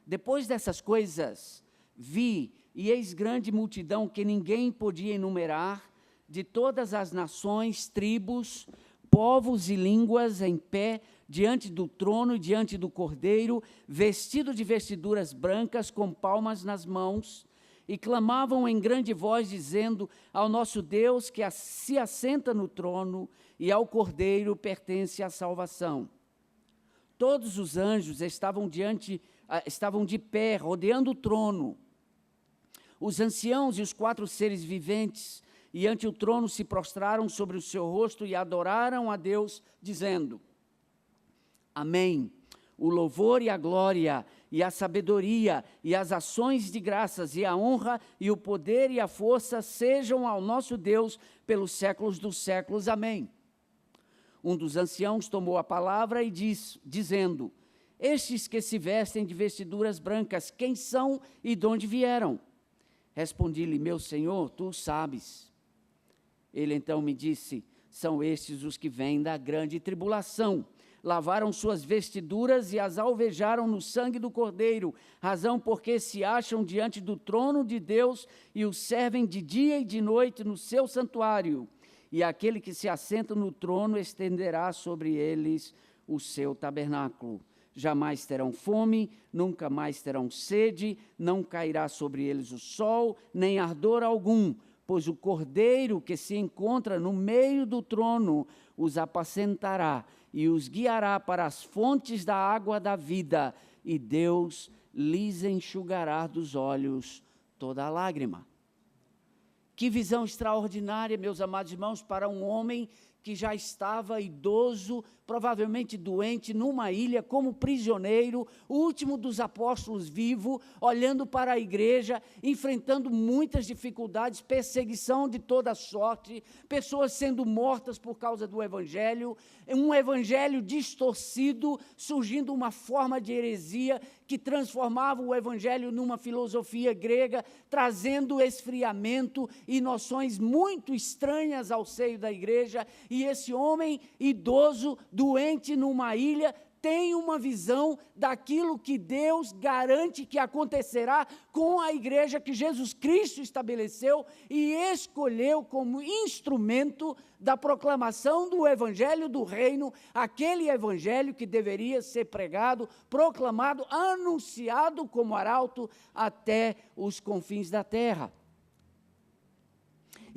Depois dessas coisas, vi, e eis grande multidão que ninguém podia enumerar, de todas as nações, tribos, povos e línguas em pé, diante do trono e diante do Cordeiro, vestido de vestiduras brancas, com palmas nas mãos, e clamavam em grande voz, dizendo: ao nosso Deus que se assenta no trono, e ao Cordeiro pertence a salvação. Todos os anjos estavam de pé, rodeando o trono. Os anciãos e os 4 seres viventes, e ante o trono se prostraram sobre o seu rosto e adoraram a Deus, dizendo: Amém. O louvor e a glória, e a sabedoria, e as ações de graças, e a honra, e o poder e a força sejam ao nosso Deus pelos séculos dos séculos. Amém. Um dos anciãos tomou a palavra e dizendo: estes que se vestem de vestiduras brancas, quem são e de onde vieram? Respondi-lhe: meu Senhor, tu o sabes. Ele então me disse: são estes os que vêm da grande tribulação. Lavaram suas vestiduras e as alvejaram no sangue do Cordeiro, razão porque se acham diante do trono de Deus e o servem de dia e de noite no seu santuário. E aquele que se assenta no trono estenderá sobre eles o seu tabernáculo. Jamais terão fome, nunca mais terão sede, não cairá sobre eles o sol, nem ardor algum, pois o Cordeiro que se encontra no meio do trono os apacentará e os guiará para as fontes da água da vida, e Deus lhes enxugará dos olhos toda lágrima. Que visão extraordinária, meus amados irmãos, para um homem que já estava idoso, provavelmente doente, numa ilha como prisioneiro, o último dos apóstolos vivo, olhando para a igreja, enfrentando muitas dificuldades, perseguição de toda sorte, pessoas sendo mortas por causa do evangelho, um evangelho distorcido, surgindo uma forma de heresia que transformava o evangelho numa filosofia grega, trazendo esfriamento e noções muito estranhas ao seio da igreja. E esse homem idoso, doente numa ilha, tem uma visão daquilo que Deus garante que acontecerá com a igreja que Jesus Cristo estabeleceu e escolheu como instrumento da proclamação do evangelho do reino, aquele evangelho que deveria ser pregado, proclamado, anunciado como arauto até os confins da terra.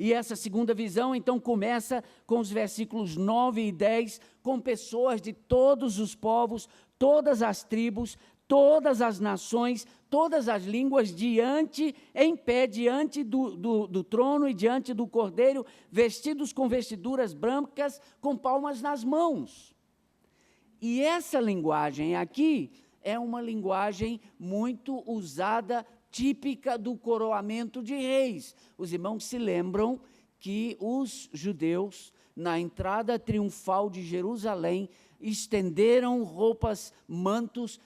E essa segunda visão, então, começa com os versículos 9 e 10, com pessoas de todos os povos, todas as tribos, todas as nações, todas as línguas, em pé, diante do trono e diante do Cordeiro, vestidos com vestiduras brancas, com palmas nas mãos. E essa linguagem aqui é uma linguagem muito usada, típica do coroamento de reis. Os irmãos se lembram que os judeus, na entrada triunfal de Jerusalém, estenderam roupas, mantos,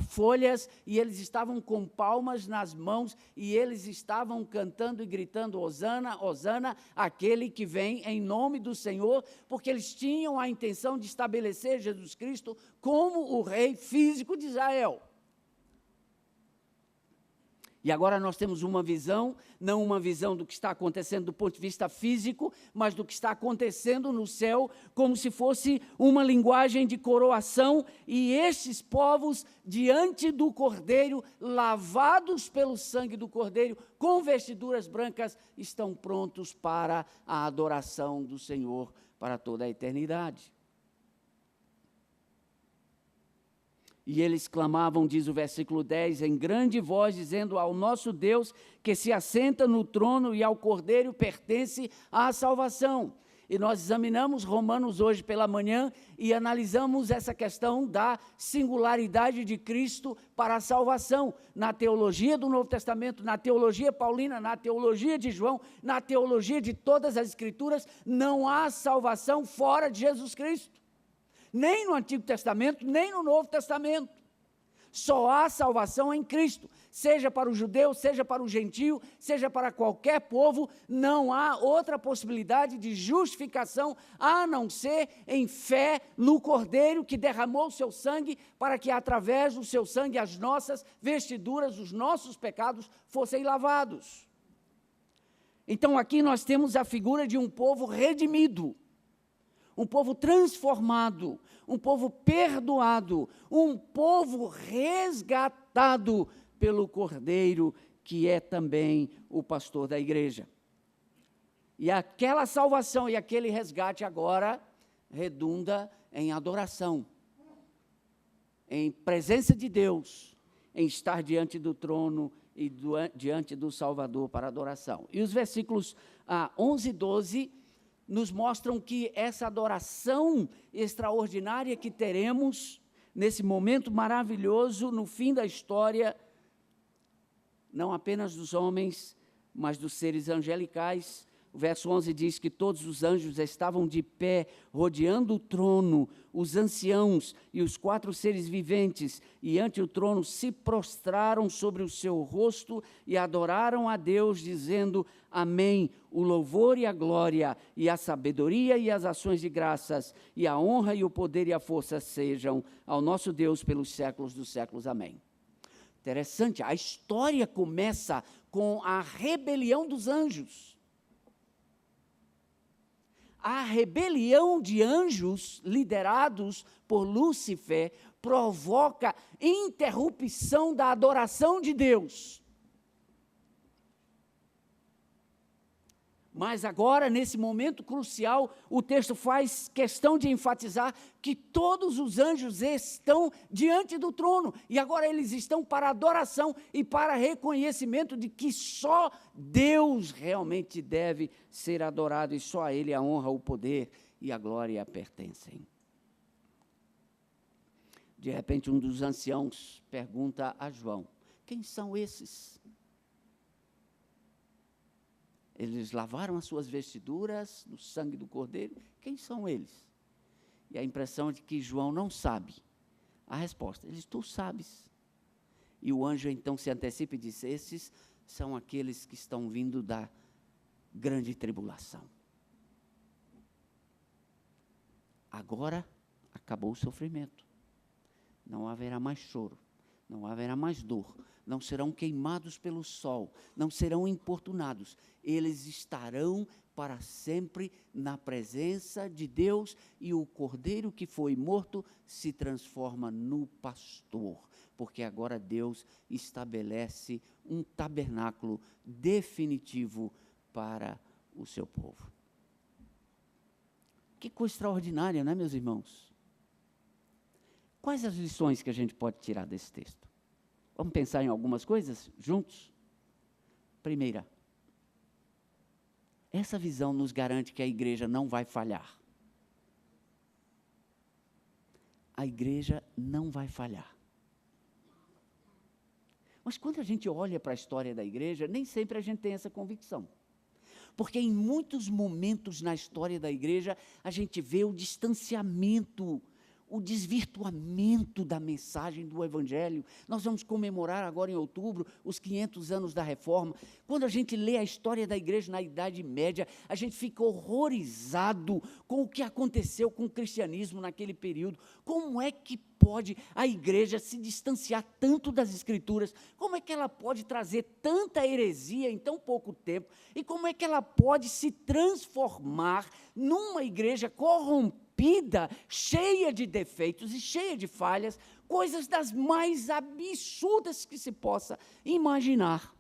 folhas, e eles estavam com palmas nas mãos, e eles estavam cantando e gritando: Hosana, Hosana, aquele que vem em nome do Senhor, porque eles tinham a intenção de estabelecer Jesus Cristo como o rei físico de Israel. E agora nós temos uma visão, não uma visão do que está acontecendo do ponto de vista físico, mas do que está acontecendo no céu, como se fosse uma linguagem de coroação, e estes povos, diante do Cordeiro, lavados pelo sangue do Cordeiro, com vestiduras brancas, estão prontos para a adoração do Senhor para toda a eternidade. E eles clamavam, diz o versículo 10, em grande voz, dizendo: ao nosso Deus que se assenta no trono e ao Cordeiro pertence a salvação. E nós examinamos Romanos hoje pela manhã e analisamos essa questão da singularidade de Cristo para a salvação. Na teologia do Novo Testamento, na teologia paulina, na teologia de João, na teologia de todas as Escrituras, não há salvação fora de Jesus Cristo. Nem no Antigo Testamento, nem no Novo Testamento. Só há salvação em Cristo, seja para o judeu, seja para o gentio, seja para qualquer povo. Não há outra possibilidade de justificação a não ser em fé no Cordeiro que derramou o seu sangue, para que através do seu sangue as nossas vestiduras, os nossos pecados fossem lavados. Então aqui nós temos a figura de um povo redimido, um povo transformado, um povo perdoado, um povo resgatado pelo Cordeiro, que é também o pastor da igreja. E aquela salvação e aquele resgate agora redunda em adoração, em presença de Deus, em estar diante do trono e diante do Salvador para adoração. E os versículos 11 e 12 nos mostram que essa adoração extraordinária que teremos nesse momento maravilhoso no fim da história, não apenas dos homens, mas dos seres angelicais. O verso 11 diz que todos os anjos estavam de pé, rodeando o trono, os anciãos e os 4 seres viventes, e ante o trono se prostraram sobre o seu rosto e adoraram a Deus, dizendo: Amém, o louvor e a glória, e a sabedoria e as ações de graças, e a honra e o poder e a força sejam ao nosso Deus pelos séculos dos séculos. Amém. Interessante, a história começa com a rebelião dos anjos. A rebelião de anjos liderados por Lúcifer provoca interrupção da adoração de Deus. Mas agora, nesse momento crucial, o texto faz questão de enfatizar que todos os anjos estão diante do trono, e agora eles estão para adoração e para reconhecimento de que só Deus realmente deve ser adorado, e só a Ele a honra, o poder e a glória pertencem. De repente, um dos anciãos pergunta a João: quem são esses? Eles lavaram as suas vestiduras no sangue do Cordeiro. Quem são eles? E a impressão de que João não sabe. A resposta: ele diz: tu sabes. E o anjo então se antecipa e diz: esses são aqueles que estão vindo da grande tribulação. Agora acabou o sofrimento. Não haverá mais choro, não haverá mais dor, não serão queimados pelo sol, não serão importunados. Eles estarão para sempre na presença de Deus, e o cordeiro que foi morto se transforma no pastor, porque agora Deus estabelece um tabernáculo definitivo para o seu povo. Que coisa extraordinária, não é, meus irmãos? Quais as lições que a gente pode tirar desse texto? Vamos pensar em algumas coisas juntos? Primeira, essa visão nos garante que a igreja não vai falhar. A igreja não vai falhar. Mas quando a gente olha para a história da igreja, nem sempre a gente tem essa convicção. Porque em muitos momentos na história da igreja, a gente vê o distanciamento, o desvirtuamento da mensagem do Evangelho. Nós vamos comemorar agora em outubro os 500 anos da Reforma. Quando a gente lê a história da igreja na Idade Média, a gente fica horrorizado com o que aconteceu com o cristianismo naquele período. Como é que pode a igreja se distanciar tanto das Escrituras? Como é que ela pode trazer tanta heresia em tão pouco tempo? E como é que ela pode se transformar numa igreja corrompida, cheia de defeitos e cheia de falhas, coisas das mais absurdas que se possa imaginar?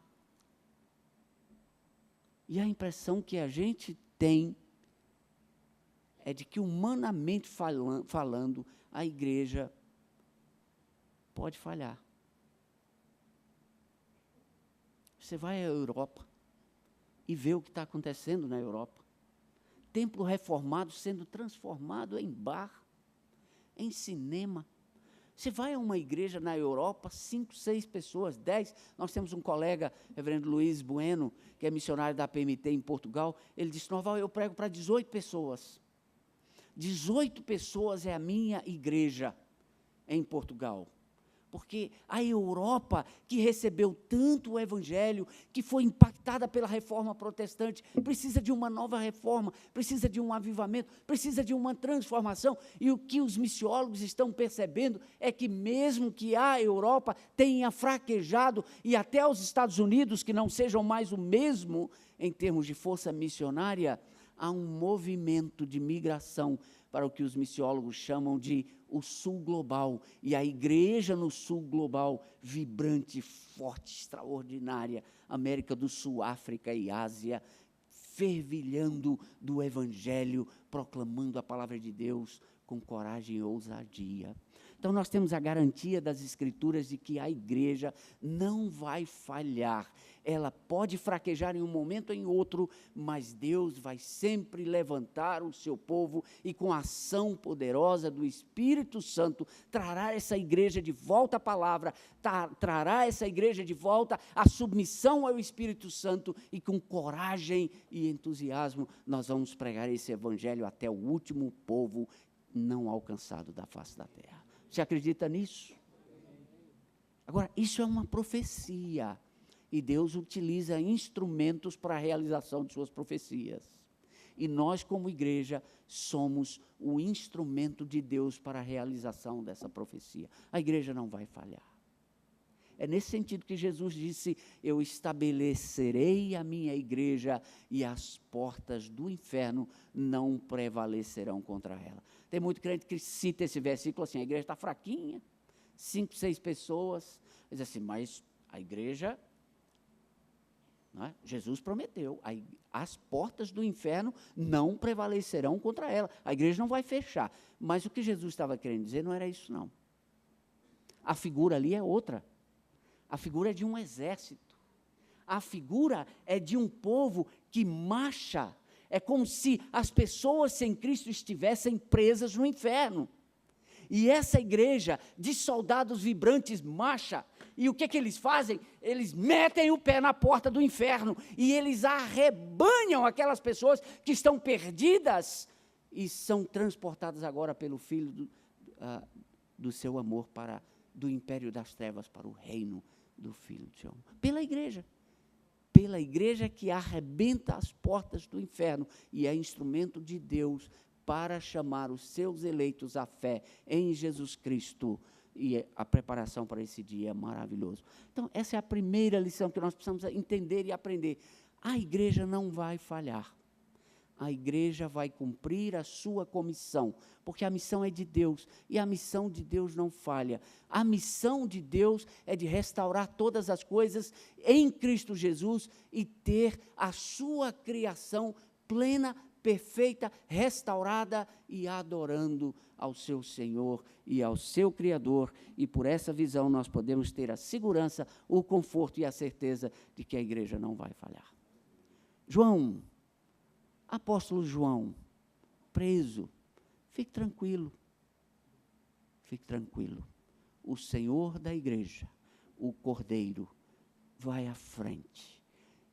E a impressão que a gente tem é de que, humanamente falando, a igreja pode falhar. Você vai à Europa e vê o que está acontecendo na Europa. Templo reformado sendo transformado em bar, em cinema. Você vai a uma igreja na Europa, 5, 6 pessoas, 10. Nós temos um colega, reverendo Luiz Bueno, que é missionário da PMT em Portugal. Ele disse: Noval, eu prego para 18 pessoas. 18 pessoas é a minha igreja em Portugal. Porque a Europa, que recebeu tanto o Evangelho, que foi impactada pela reforma protestante, precisa de uma nova reforma, precisa de um avivamento, precisa de uma transformação. E o que os missiólogos estão percebendo é que, mesmo que a Europa tenha fraquejado, e até os Estados Unidos, que não sejam mais o mesmo em termos de força missionária, há um movimento de migração para o que os missiólogos chamam de o Sul Global, e a igreja no Sul Global, vibrante, forte, extraordinária, América do Sul, África e Ásia, fervilhando do Evangelho, proclamando a palavra de Deus com coragem e ousadia. Então, nós temos a garantia das Escrituras de que a igreja não vai falhar. Ela pode fraquejar em um momento ou em outro, mas Deus vai sempre levantar o seu povo e, com a ação poderosa do Espírito Santo, trará essa igreja de volta à palavra, trará essa igreja de volta à submissão ao Espírito Santo, e com coragem e entusiasmo nós vamos pregar esse Evangelho até o último povo não alcançado da face da terra. Você acredita nisso? Agora, isso é uma profecia, e Deus utiliza instrumentos para a realização de suas profecias. E nós, como igreja, somos o instrumento de Deus para a realização dessa profecia. A igreja não vai falhar. É nesse sentido que Jesus disse: eu estabelecerei a minha igreja e as portas do inferno não prevalecerão contra ela. Tem muito crente que cita esse versículo assim: a igreja está fraquinha, 5, 6 pessoas. Diz assim, mas a igreja, não é? Jesus prometeu, as portas do inferno não prevalecerão contra ela. A igreja não vai fechar. Mas o que Jesus estava querendo dizer não era isso, não. A figura ali é outra. A figura é de um exército. A figura é de um povo que marcha. É como se as pessoas sem Cristo estivessem presas no inferno. E essa igreja de soldados vibrantes marcha. E o que eles fazem? Eles metem o pé na porta do inferno e eles arrebanham aquelas pessoas que estão perdidas e são transportadas agora pelo Filho do seu amor do império das trevas para o reino do Filho do seu amor. Pela igreja que arrebenta as portas do inferno e é instrumento de Deus para chamar os seus eleitos à fé em Jesus Cristo. E a preparação para esse dia é maravilhoso. Então, essa é a primeira lição que nós precisamos entender e aprender. A igreja não vai falhar. A igreja vai cumprir a sua comissão, porque a missão é de Deus, e a missão de Deus não falha. A missão de Deus é de restaurar todas as coisas em Cristo Jesus e ter a sua criação plena, perfeita, restaurada e adorando ao seu Senhor e ao seu Criador. E por essa visão nós podemos ter a segurança, o conforto e a certeza de que a igreja não vai falhar. Apóstolo João, preso, fique tranquilo. Fique tranquilo. O Senhor da igreja, o Cordeiro, vai à frente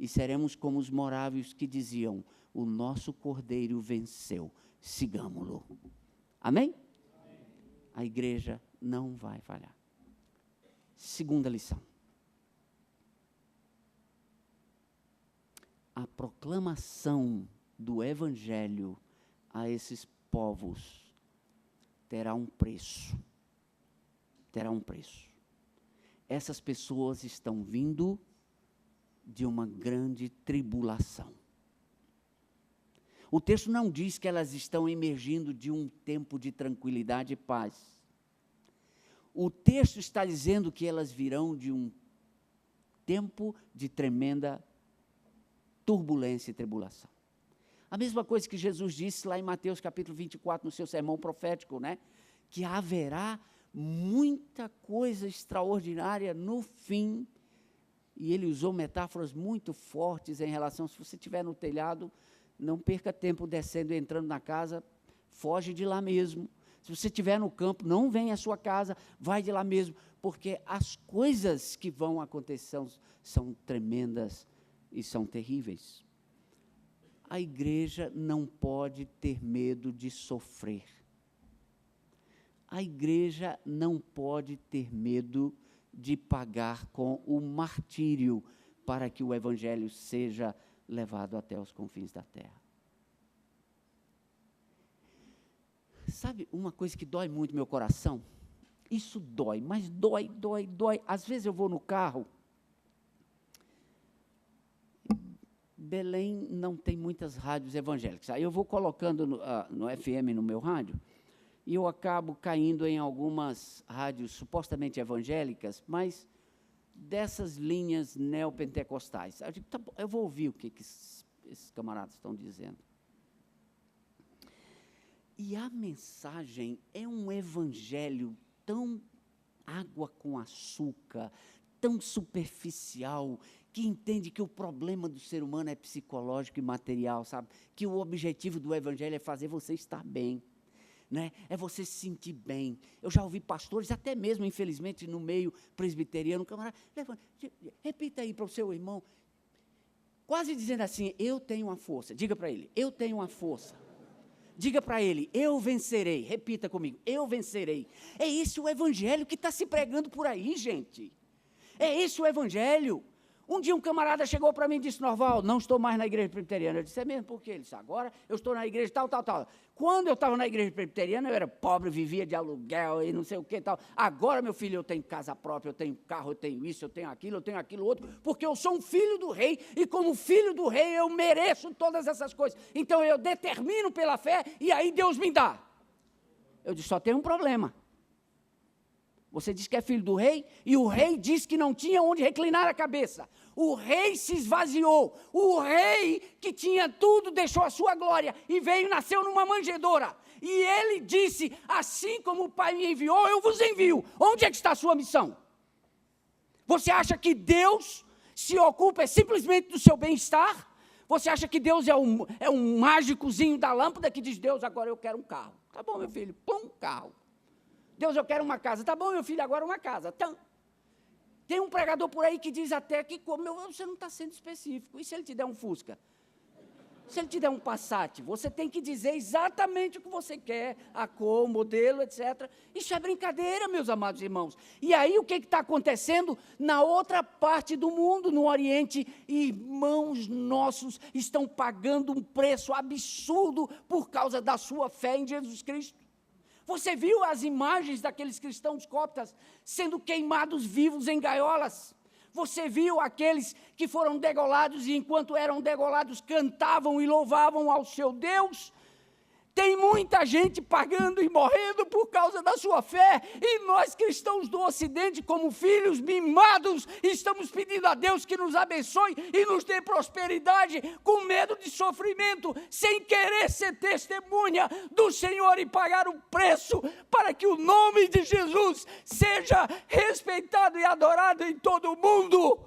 e seremos como os morávios que diziam: o nosso Cordeiro venceu, sigamo-lo. Amém? A igreja não vai falhar. Segunda lição. A proclamação do Evangelho a esses povos terá um preço. Terá um preço. Essas pessoas estão vindo de uma grande tribulação. O texto não diz que elas estão emergindo de um tempo de tranquilidade e paz. O texto está dizendo que elas virão de um tempo de tremenda turbulência e tribulação. A mesma coisa que Jesus disse lá em Mateus capítulo 24, no seu sermão profético, né? Que haverá muita coisa extraordinária no fim. E ele usou metáforas muito fortes em relação, se você estiver no telhado, não perca tempo descendo e entrando na casa, foge de lá mesmo. Se você estiver no campo, não vem à sua casa, vai de lá mesmo, porque as coisas que vão acontecer são tremendas e são terríveis. A igreja não pode ter medo de sofrer. A igreja não pode ter medo de pagar com o martírio para que o evangelho seja levado até os confins da terra. Sabe uma coisa que dói muito meu coração? Isso dói, mas dói. Às vezes eu vou no carro. Belém não tem muitas rádios evangélicas. Aí eu vou colocando no FM no meu rádio, e eu acabo caindo em algumas rádios supostamente evangélicas, mas dessas linhas neopentecostais. Eu digo, tá bom, eu vou ouvir o que esses camaradas estão dizendo. E a mensagem é um evangelho tão água com açúcar, tão superficial, que entende que o problema do ser humano é psicológico e material, sabe? Que o objetivo do evangelho é fazer você estar bem, né? É você se sentir bem. Eu já ouvi pastores, até mesmo, infelizmente, no meio presbiteriano, camarada, repita aí para o seu irmão, quase dizendo assim: eu tenho uma força. Diga para ele: eu tenho uma força. Diga para ele: eu vencerei. Repita comigo: eu vencerei. É esse o evangelho que está se pregando por aí, gente. É esse o evangelho. Um dia um camarada chegou para mim e disse: Norval, não estou mais na igreja presbiteriana. Eu disse: é mesmo? Por quê? Ele disse: agora eu estou na igreja tal. Quando eu estava na igreja presbiteriana, eu era pobre, vivia de aluguel e não sei o que tal. Agora, meu filho, eu tenho casa própria, eu tenho carro, eu tenho isso, eu tenho aquilo outro, porque eu sou um filho do rei, e como filho do rei eu mereço todas essas coisas. Então eu determino pela fé, e aí Deus me dá. Eu disse: só tem um problema. Você diz que é filho do rei, e o rei disse que não tinha onde reclinar a cabeça. O rei se esvaziou. O rei que tinha tudo deixou a sua glória e veio, nasceu numa manjedoura. E ele disse: assim como o Pai me enviou, eu vos envio. Onde é que está a sua missão? Você acha que Deus se ocupa simplesmente do seu bem-estar? Você acha que Deus é um mágicozinho da lâmpada que diz: Deus, agora eu quero um carro. Tá bom, meu filho, põe um carro. Deus, eu quero uma casa. Tá bom, meu filho, agora uma casa. Então, tem um pregador por aí que diz até que você não está sendo específico. E se ele te der um Fusca? Se ele te der um Passat? Você tem que dizer exatamente o que você quer, a cor, o modelo, etc. Isso é brincadeira, meus amados irmãos. E aí o que está acontecendo na outra parte do mundo, no Oriente? Irmãos nossos estão pagando um preço absurdo por causa da sua fé em Jesus Cristo. Você viu as imagens daqueles cristãos coptas sendo queimados vivos em gaiolas? Você viu aqueles que foram degolados e, enquanto eram degolados, cantavam e louvavam ao seu Deus? Tem muita gente pagando e morrendo por causa da sua fé, e nós cristãos do Ocidente, como filhos mimados, estamos pedindo a Deus que nos abençoe e nos dê prosperidade, com medo de sofrimento, sem querer ser testemunha do Senhor e pagar o preço para que o nome de Jesus seja respeitado e adorado em todo o mundo.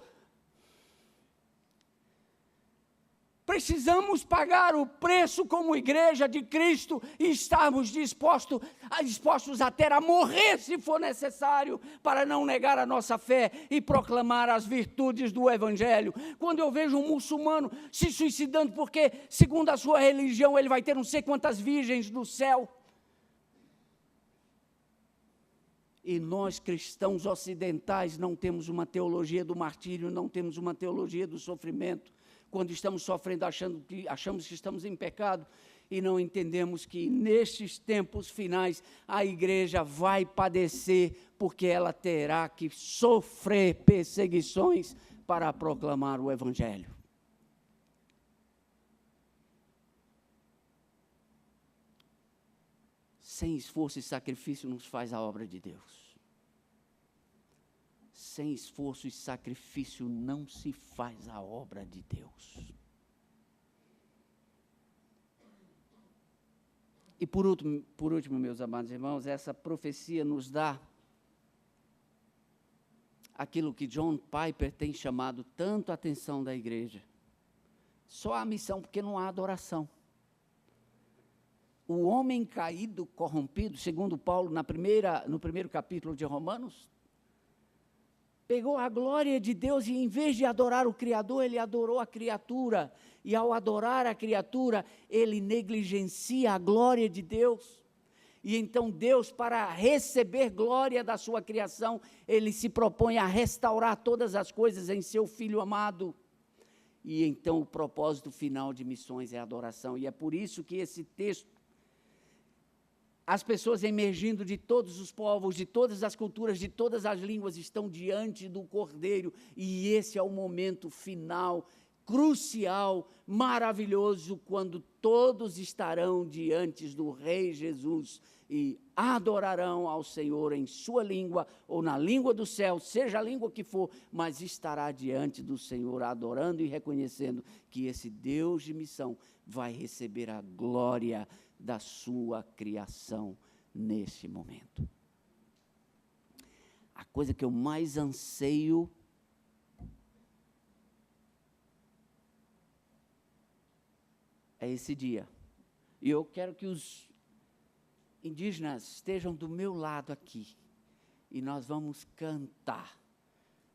Precisamos pagar o preço como igreja de Cristo e estarmos dispostos até a morrer, se for necessário, para não negar a nossa fé e proclamar as virtudes do Evangelho. Quando eu vejo um muçulmano se suicidando porque, segundo a sua religião, ele vai ter não sei quantas virgens no céu, e nós, cristãos ocidentais, não temos uma teologia do martírio, não temos uma teologia do sofrimento. Quando estamos sofrendo, achamos que estamos em pecado e não entendemos que nestes tempos finais a igreja vai padecer, porque ela terá que sofrer perseguições para proclamar o Evangelho. Sem esforço e sacrifício não se faz a obra de Deus. Sem esforço e sacrifício não se faz a obra de Deus. E por último, meus amados irmãos, essa profecia nos dá aquilo que John Piper tem chamado tanto a atenção da igreja. Só a missão, porque não há adoração. O homem caído, corrompido, segundo Paulo, no primeiro capítulo de Romanos, pegou a glória de Deus e, em vez de adorar o Criador, ele adorou a criatura. E, ao adorar a criatura, ele negligencia a glória de Deus. E então Deus, para receber glória da sua criação, ele se propõe a restaurar todas as coisas em seu Filho amado. E então o propósito final de missões é a adoração. E é por isso que esse texto, as pessoas emergindo de todos os povos, de todas as culturas, de todas as línguas, estão diante do Cordeiro, e esse é o momento final, crucial, maravilhoso, quando todos estarão diante do Rei Jesus e adorarão ao Senhor em sua língua, ou na língua do céu, seja a língua que for, mas estará diante do Senhor, adorando e reconhecendo que esse Deus de missão vai receber a glória da sua criação nesse momento. A coisa que eu mais anseio é esse dia. E eu quero que os indígenas estejam do meu lado aqui. E nós vamos cantar.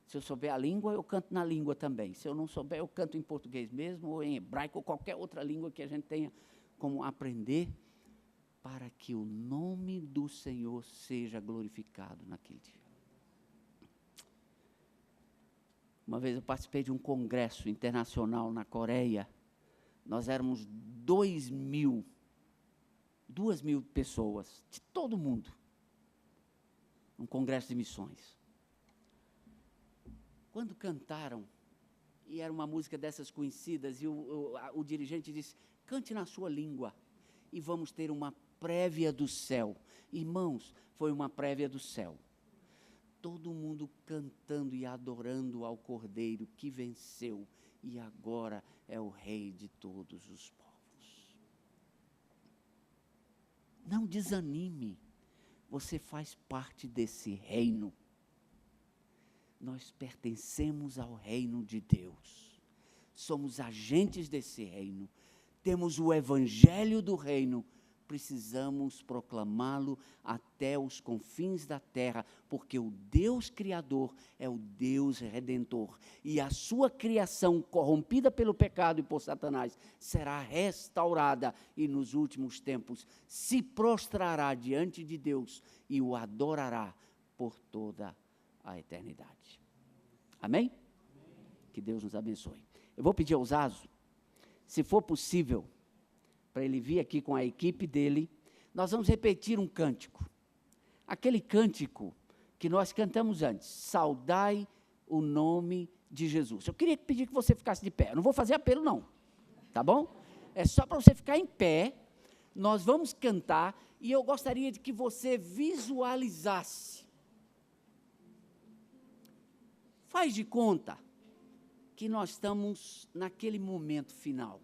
Se eu souber a língua, eu canto na língua também. Se eu não souber, eu canto em português mesmo, ou em hebraico, ou qualquer outra língua que a gente tenha como aprender, para que o nome do Senhor seja glorificado naquele dia. Uma vez eu participei de um congresso internacional na Coreia. Nós éramos 2.000 pessoas, de todo mundo. Um congresso de missões. Quando cantaram, e era uma música dessas conhecidas, e o dirigente disse: cante na sua língua, e vamos ter uma prévia do céu. Irmãos, foi uma prévia do céu. Todo mundo cantando e adorando ao Cordeiro que venceu, e agora é o Rei de todos os povos. Não desanime, você faz parte desse reino. Nós pertencemos ao reino de Deus, somos agentes desse reino, temos o evangelho do reino, precisamos proclamá-lo até os confins da terra, porque o Deus Criador é o Deus Redentor, e a sua criação, corrompida pelo pecado e por Satanás, será restaurada, e nos últimos tempos se prostrará diante de Deus e o adorará por toda a eternidade. Amém? Que Deus nos abençoe. Eu vou pedir ao Zazo, se for possível, para ele vir aqui com a equipe dele, nós vamos repetir um cântico. Aquele cântico que nós cantamos antes, saudai o nome de Jesus. Eu queria pedir que você ficasse de pé, eu não vou fazer apelo não, tá bom? É só para você ficar em pé, nós vamos cantar, e eu gostaria de que você visualizasse. Faz de conta que nós estamos naquele momento final,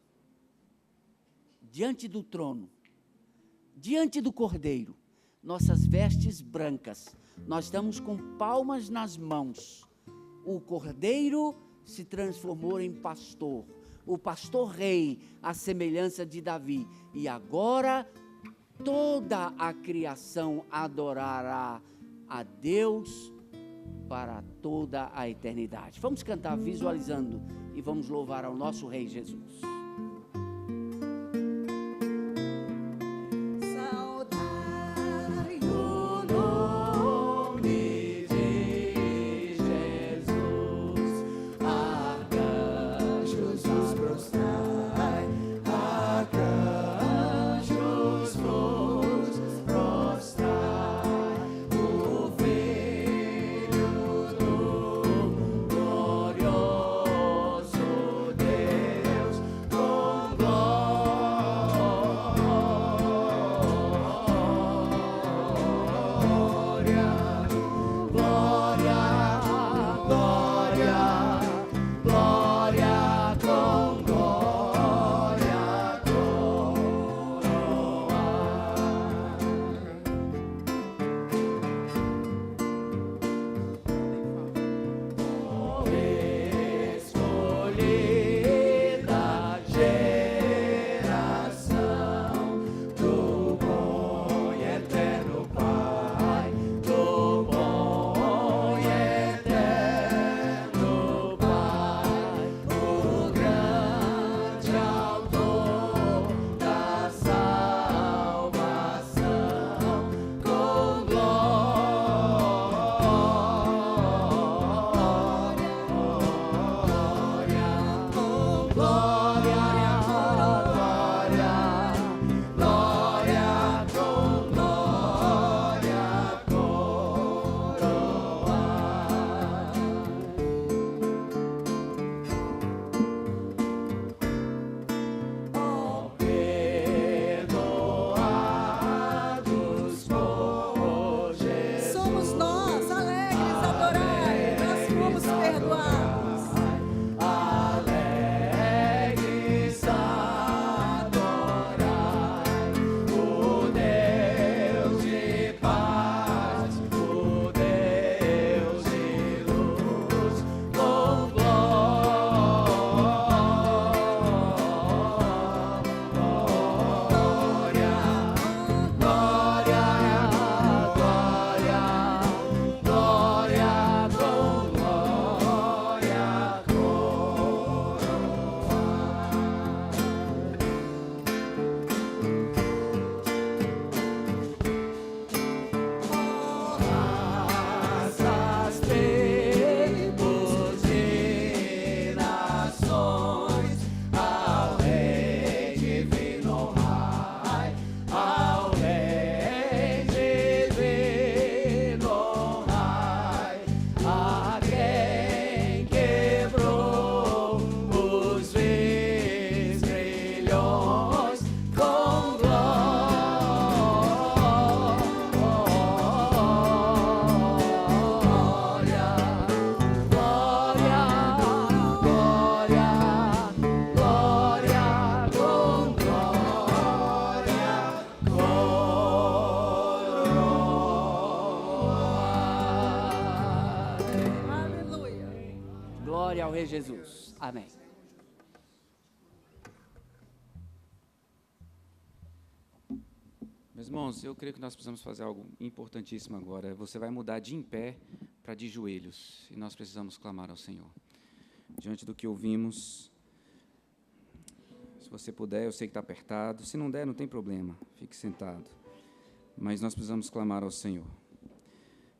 diante do trono, diante do Cordeiro, nossas vestes brancas, nós estamos com palmas nas mãos. O Cordeiro se transformou em pastor, o pastor rei, à semelhança de Davi. E agora toda a criação adorará a Deus para toda a eternidade. Vamos cantar visualizando e vamos louvar ao nosso Rei Jesus. Glória ao Rei Jesus. Amém. Meus irmãos, eu creio que nós precisamos fazer algo importantíssimo agora. Você vai mudar de em pé para de joelhos. E nós precisamos clamar ao Senhor. Diante do que ouvimos, se você puder, eu sei que está apertado. Se não der, não tem problema. Fique sentado. Mas nós precisamos clamar ao Senhor.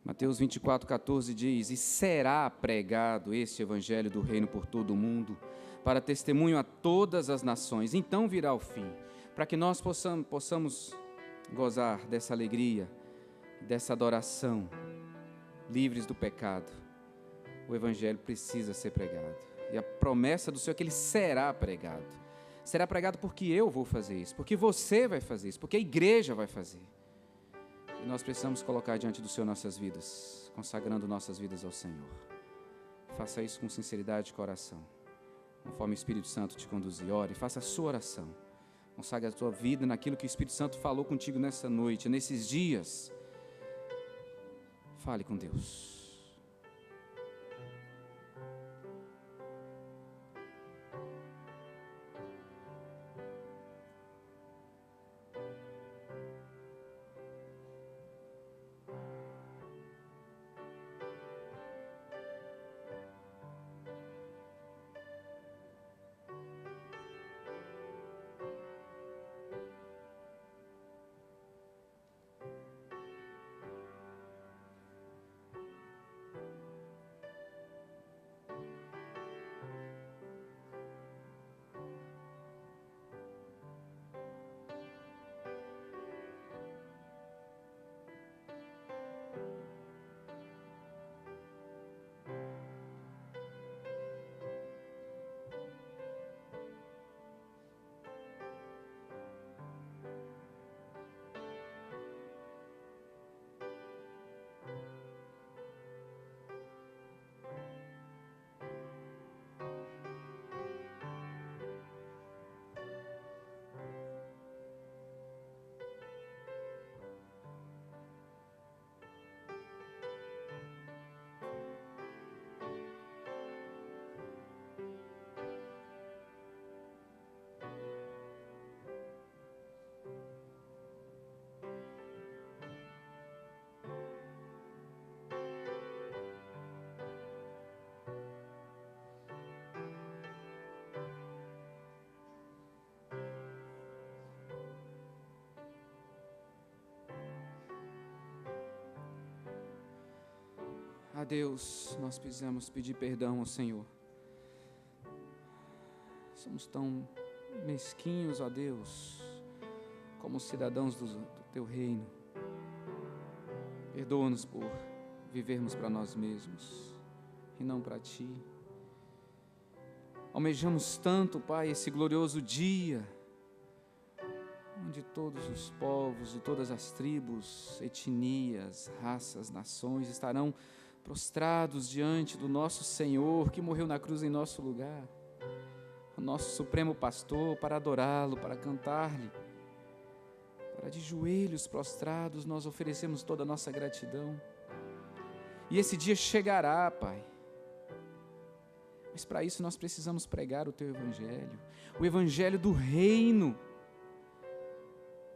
Mateus 24:14 diz: e será pregado este evangelho do reino por todo o mundo, para testemunho a todas as nações. Então virá o fim, para que nós possamos gozar dessa alegria, dessa adoração, livres do pecado. O evangelho precisa ser pregado. E a promessa do Senhor é que ele será pregado. Será pregado porque eu vou fazer isso, porque você vai fazer isso, porque a igreja vai fazer. E nós precisamos colocar diante do Senhor nossas vidas, consagrando nossas vidas ao Senhor. Faça isso com sinceridade de coração, conforme o Espírito Santo te conduzir. Ore, faça a sua oração. Consagre a tua vida naquilo que o Espírito Santo falou contigo nessa noite, nesses dias. Fale com Deus. Ah, Deus, nós precisamos pedir perdão ao Senhor. Somos tão mesquinhos, ó Deus, como cidadãos do Teu reino. Perdoa-nos por vivermos para nós mesmos e não para Ti. Almejamos tanto, Pai, esse glorioso dia, onde todos os povos de todas as tribos, etnias, raças, nações estarão prostrados diante do nosso Senhor, que morreu na cruz em nosso lugar, o nosso supremo pastor, para adorá-lo, para cantar-lhe, para de joelhos prostrados nós oferecemos toda a nossa gratidão. E esse dia chegará, Pai, mas para isso nós precisamos pregar o Teu Evangelho, o Evangelho do reino,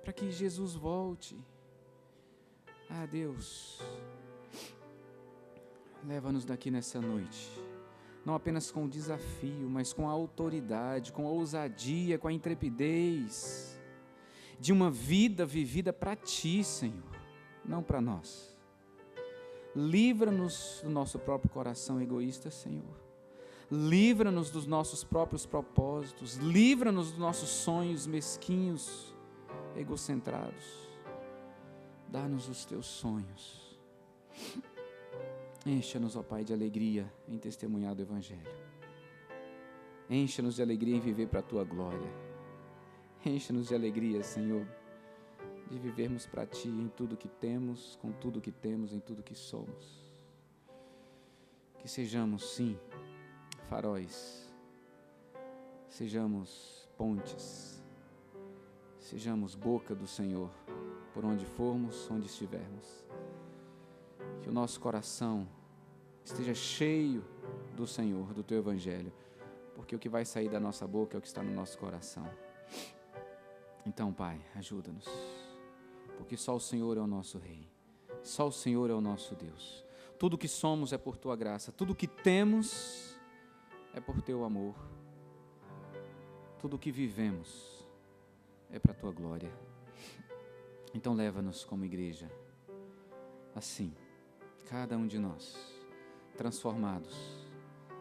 para que Jesus volte. Ah, Deus, leva-nos daqui nessa noite, não apenas com o desafio, mas com a autoridade, com a ousadia, com a intrepidez, de uma vida vivida para Ti, Senhor, não para nós. Livra-nos do nosso próprio coração egoísta, Senhor. Livra-nos dos nossos próprios propósitos. Livra-nos dos nossos sonhos mesquinhos, egocentrados. Dá-nos os Teus sonhos. Encha-nos, ó Pai, de alegria em testemunhar do Evangelho. Encha-nos de alegria em viver para a Tua glória. Encha-nos de alegria, Senhor, de vivermos para Ti em tudo que temos, com tudo que temos, em tudo que somos. Que sejamos, sim, faróis, sejamos pontes, sejamos boca do Senhor, por onde formos, onde estivermos. Que o nosso coração esteja cheio do Senhor, do Teu Evangelho, porque o que vai sair da nossa boca é o que está no nosso coração. Então, Pai, ajuda-nos, porque só o Senhor é o nosso Rei, só o Senhor é o nosso Deus. Tudo o que somos é por Tua graça, tudo o que temos é por Teu amor, tudo o que vivemos é para a Tua glória. Então leva-nos como igreja, assim, cada um de nós, transformados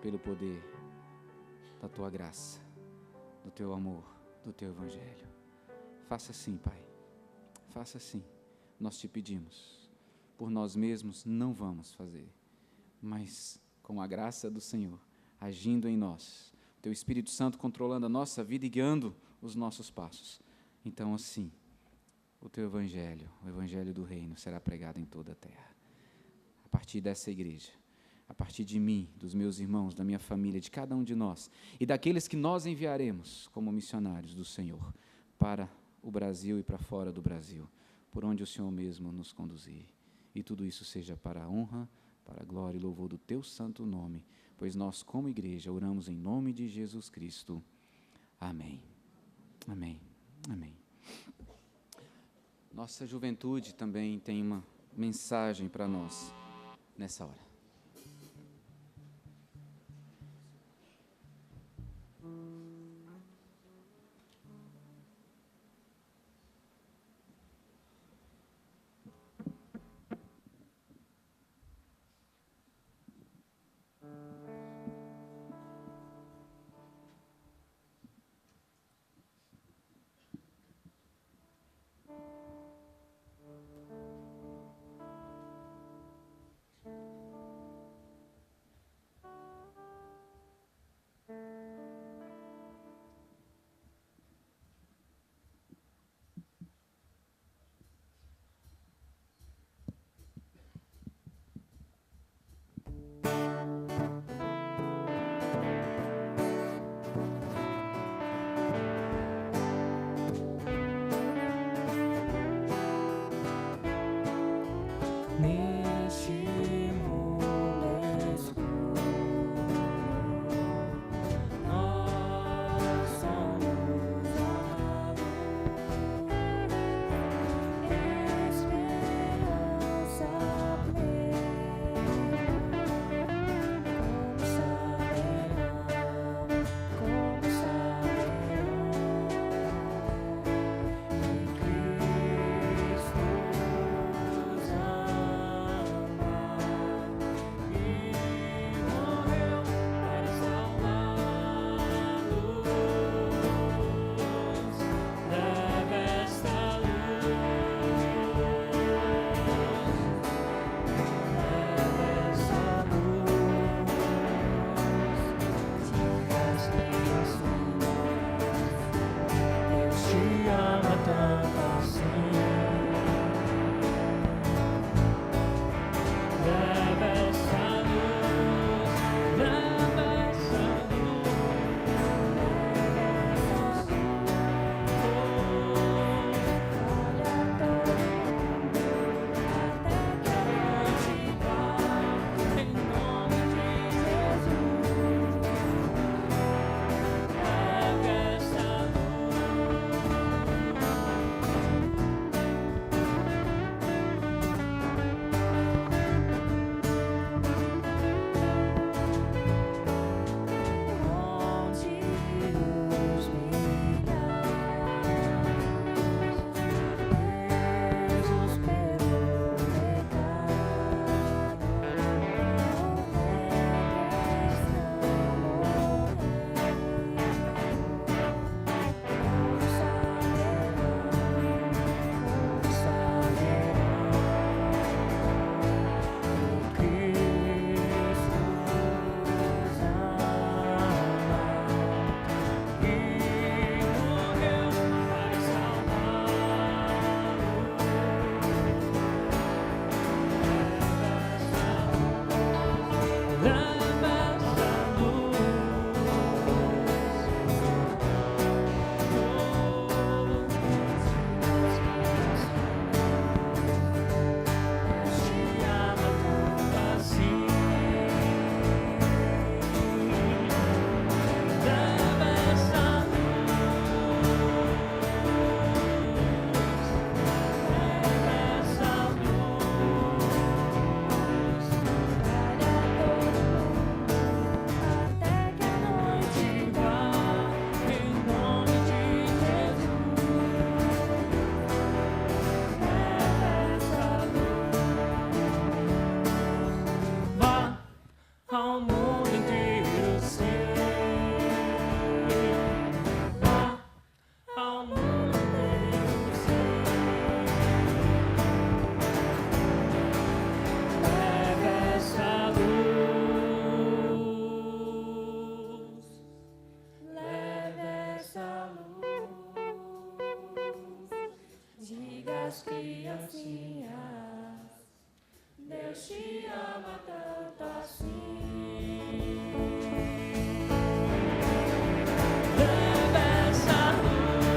pelo poder da Tua graça, do Teu amor, do Teu Evangelho. Faça assim, Pai, faça assim, nós Te pedimos. Por nós mesmos não vamos fazer, mas com a graça do Senhor, agindo em nós, o Teu Espírito Santo controlando a nossa vida e guiando os nossos passos. Então, assim, o Teu Evangelho, o Evangelho do Reino, será pregado em toda a terra. A partir dessa igreja, a partir de mim, dos meus irmãos, da minha família, de cada um de nós, e daqueles que nós enviaremos como missionários do Senhor, para o Brasil e para fora do Brasil, por onde o Senhor mesmo nos conduzir. E tudo isso seja para a honra, para a glória e louvor do Teu santo nome, pois nós, como igreja, oramos em nome de Jesus Cristo. Amém. Amém. Amém. Nossa juventude também tem uma mensagem para nós nessa hora. ao mundo inteiro ser. Vá ao mundo inteiro ser. Leve essa luz, leve essa luz. Diga às criancinhas, Deus te ama tanto assim. Leve essa luz,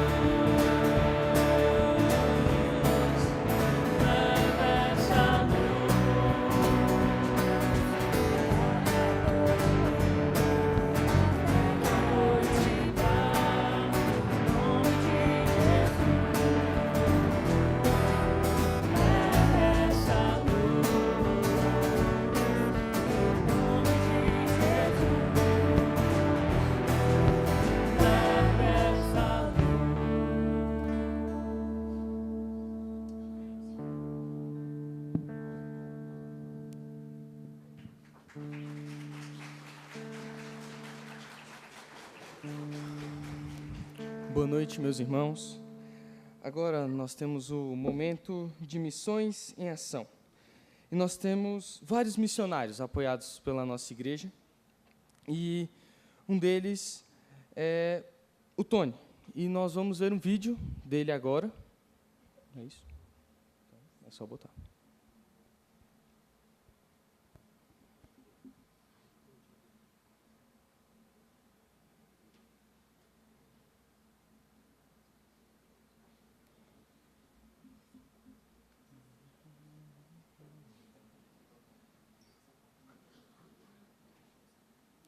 leve essa luz. A noite vai, em nome de Jesus. Leve essa luz, em nome de Jesus. Leve essa Boa noite, meus irmãos. Agora nós temos o momento de missões em ação. E nós temos vários missionários apoiados pela nossa igreja. E um deles é o Tony. E nós vamos ver um vídeo dele agora. É isso? É só botar.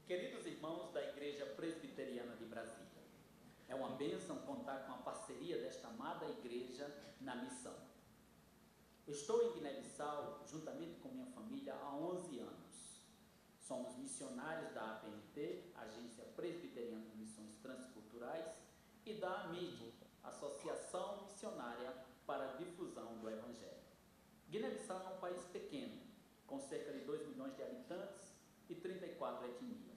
Queridos irmãos da Igreja Presbiteriana de Brasília, é uma bênção contar com a parceria desta amada igreja na missão. Estou em Guiné-Bissau, juntamente com minha família, há 11 anos. Somos missionários da APMT, Agência Presbiteriana de Missões Transculturais, e da AMID, Associação Missionária para a Difusão do Evangelho. Guiné-Bissau é um país pequeno, com cerca de 2 milhões de habitantes e 34 etnias.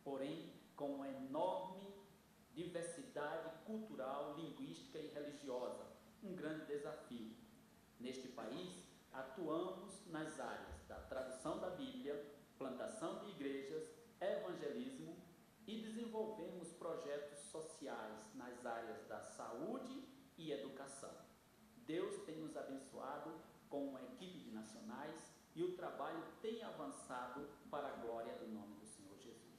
Porém, com uma enorme diversidade cultural, linguística e religiosa, um grande desafio. Neste país, atuamos nas áreas da tradução da Bíblia, plantação de igrejas, evangelismo e desenvolvemos projetos sociais nas áreas da saúde e educação. Deus tem nos abençoado com uma equipe de nacionais e o trabalho tem avançado para a glória do nome do Senhor Jesus.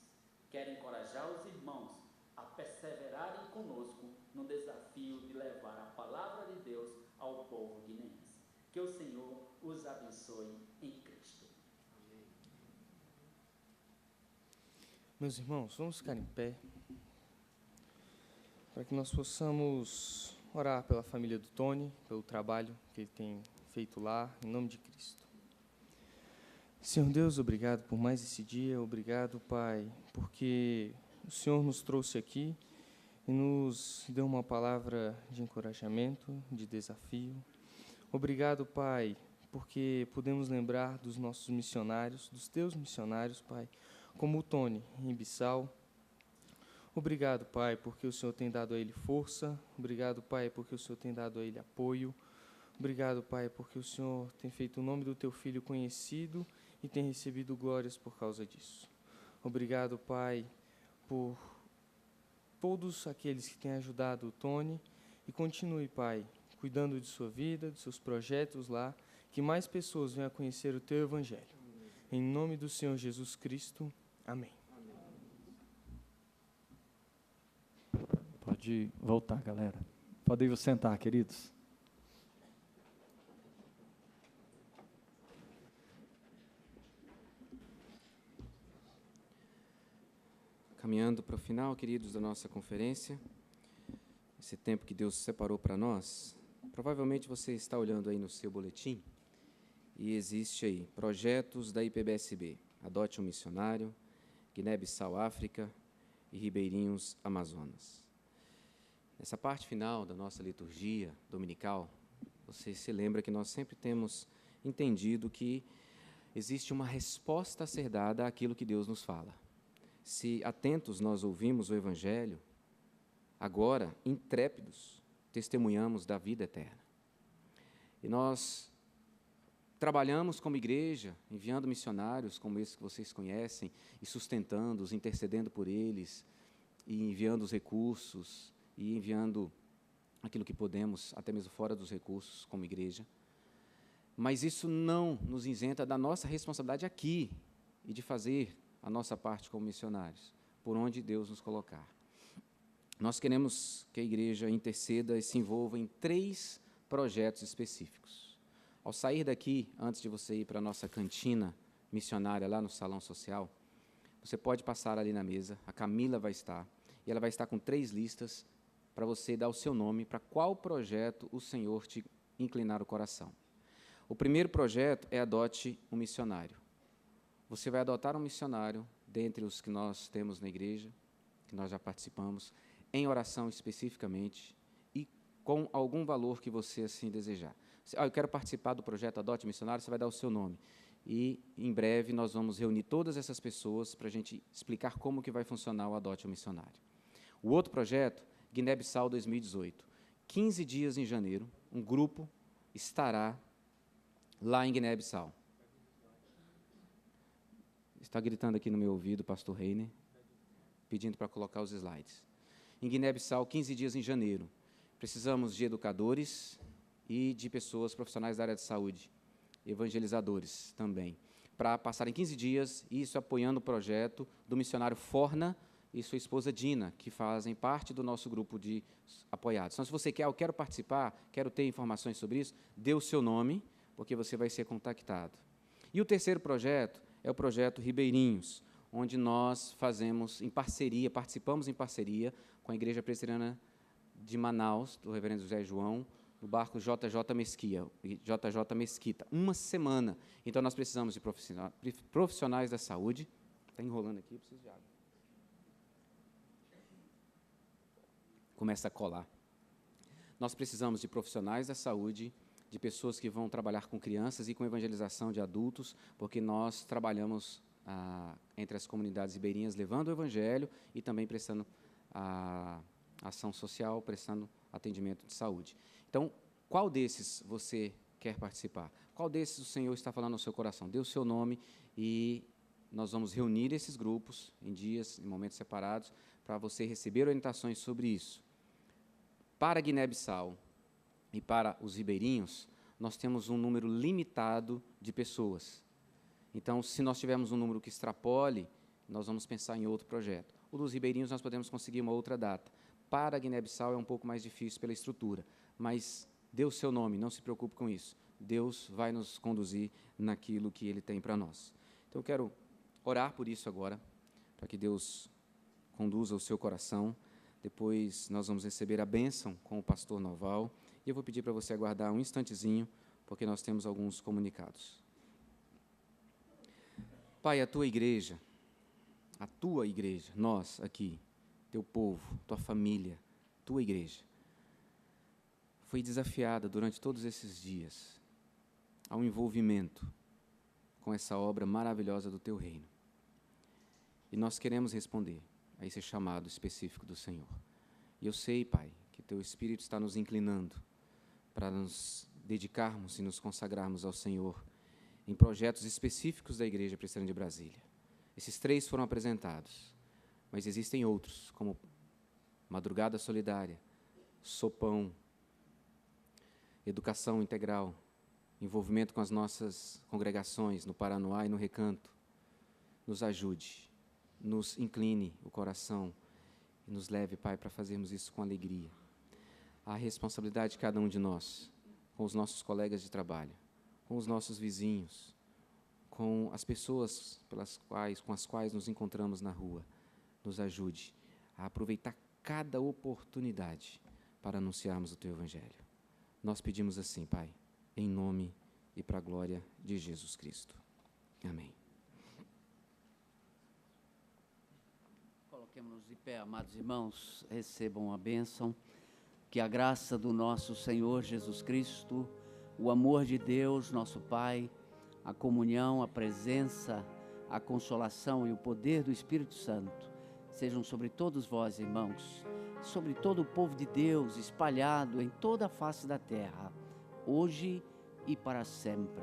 Quero encorajar os irmãos a perseverarem conosco no desafio de levar a palavra de Deus ao povo guineense. Que o Senhor os abençoe em Cristo. Meus irmãos, vamos ficar em pé para que nós possamos orar pela família do Tony, pelo trabalho que ele tem feito lá, em nome de Cristo. Senhor Deus, obrigado por mais esse dia, obrigado, Pai, porque o Senhor nos trouxe aqui e nos deu uma palavra de encorajamento, de desafio. Obrigado, Pai, porque podemos lembrar dos nossos missionários, dos teus missionários, Pai, como o Tony, em Bissau. Obrigado, Pai, porque o Senhor tem dado a ele força. Obrigado, Pai, porque o Senhor tem dado a ele apoio. Obrigado, Pai, porque o Senhor tem feito o nome do teu filho conhecido e tem recebido glórias por causa disso. Obrigado, Pai, por todos aqueles que têm ajudado o Tony e continue, Pai, cuidando de sua vida, de seus projetos lá, que mais pessoas venham a conhecer o teu evangelho. Em nome do Senhor Jesus Cristo. Amém. Pode voltar, galera. Podem sentar, queridos. Caminhando para o final, queridos, da nossa conferência, esse tempo que Deus separou para nós, provavelmente você está olhando aí no seu boletim e existe aí projetos da IPBSB, Adote um Missionário, Guiné-Bissau, África e Ribeirinhos, Amazonas. Nessa parte final da nossa liturgia dominical, você se lembra que nós sempre temos entendido que existe uma resposta a ser dada àquilo que Deus nos fala. Se atentos nós ouvimos o Evangelho, agora, intrépidos, testemunhamos da vida eterna. E nós trabalhamos como igreja, enviando missionários como esses que vocês conhecem, e sustentando-os, intercedendo por eles, e enviando os recursos, e enviando aquilo que podemos, até mesmo fora dos recursos, como igreja. Mas isso não nos isenta da nossa responsabilidade aqui, e de fazer a nossa parte como missionários, por onde Deus nos colocar. Nós queremos que a igreja interceda e se envolva em 3 projetos específicos. Ao sair daqui, antes de você ir para a nossa cantina missionária lá no salão social, você pode passar ali na mesa, a Camila vai estar, e ela vai estar com 3 listas para você dar o seu nome, para qual projeto o Senhor te inclinar o coração. O primeiro projeto é Adote um Missionário. Você vai adotar um missionário, dentre os que nós temos na igreja, que nós já participamos, em oração especificamente, e com algum valor que você assim desejar. Eu quero participar do projeto Adote Missionário, você vai dar o seu nome. E, em breve, nós vamos reunir todas essas pessoas para a gente explicar como que vai funcionar o Adote um Missionário. O outro projeto, Guiné-Bissau 2018. 15 dias em janeiro, um grupo estará lá em Guiné-Bissau. Está gritando aqui no meu ouvido o pastor Reiner, pedindo para colocar os slides. Em Guiné-Bissau, 15 dias em janeiro. Precisamos de educadores e de pessoas profissionais da área de saúde, evangelizadores também, para passarem 15 dias, isso apoiando o projeto do missionário Forna e sua esposa Dina, que fazem parte do nosso grupo de apoiados. Então, se você quer, eu quero participar, quero ter informações sobre isso, dê o seu nome, porque você vai ser contactado. E o terceiro projeto é o projeto Ribeirinhos, onde nós fazemos em parceria, participamos em parceria com a Igreja Presbiteriana de Manaus, do reverendo José João, no barco JJ Mesquita, uma semana. Então, nós precisamos de profissionais da saúde. Está enrolando aqui, preciso de água. Começa a colar. Nós precisamos de profissionais da saúde, de pessoas que vão trabalhar com crianças e com evangelização de adultos, porque nós trabalhamos entre as comunidades ribeirinhas, levando o evangelho e também prestando ação social, prestando atendimento de saúde. Então, qual desses você quer participar? Qual desses o Senhor está falando no seu coração? Dê o seu nome e nós vamos reunir esses grupos em dias, em momentos separados, para você receber orientações sobre isso. Para Guiné-Bissau e para os ribeirinhos, nós temos um número limitado de pessoas. Então, se nós tivermos um número que extrapole, nós vamos pensar em outro projeto. O dos ribeirinhos nós podemos conseguir uma outra data. Para Guiné-Bissau é um pouco mais difícil pela estrutura, mas dê o seu nome, não se preocupe com isso. Deus vai nos conduzir naquilo que Ele tem para nós. Então, eu quero orar por isso agora, para que Deus conduza o seu coração. Depois nós vamos receber a bênção com o pastor Noval. E eu vou pedir para você aguardar um instantezinho, porque nós temos alguns comunicados. Pai, a tua igreja, nós aqui, teu povo, tua família, tua igreja, foi desafiada durante todos esses dias ao envolvimento com essa obra maravilhosa do teu reino. E nós queremos responder a esse chamado específico do Senhor. E eu sei, Pai, que teu Espírito está nos inclinando para nos dedicarmos e nos consagrarmos ao Senhor em projetos específicos da Igreja Presbiteriana de Brasília. Esses 3 foram apresentados, mas existem outros, como Madrugada Solidária, Sopão, Educação Integral, envolvimento com as nossas congregações no Paranoá e no Recanto. Nos ajude, nos incline o coração e nos leve, Pai, para fazermos isso com alegria. A responsabilidade de cada um de nós, com os nossos colegas de trabalho, com os nossos vizinhos, com as pessoas com as quais nos encontramos na rua, nos ajude a aproveitar cada oportunidade para anunciarmos o Teu Evangelho. Nós pedimos assim, Pai, em nome e para a glória de Jesus Cristo. Amém. Coloquemos-nos de pé, amados irmãos, recebam a bênção. Que a graça do nosso Senhor Jesus Cristo, o amor de Deus, nosso Pai, a comunhão, a presença, a consolação e o poder do Espírito Santo sejam sobre todos vós, irmãos, sobre todo o povo de Deus espalhado em toda a face da terra, hoje e para sempre.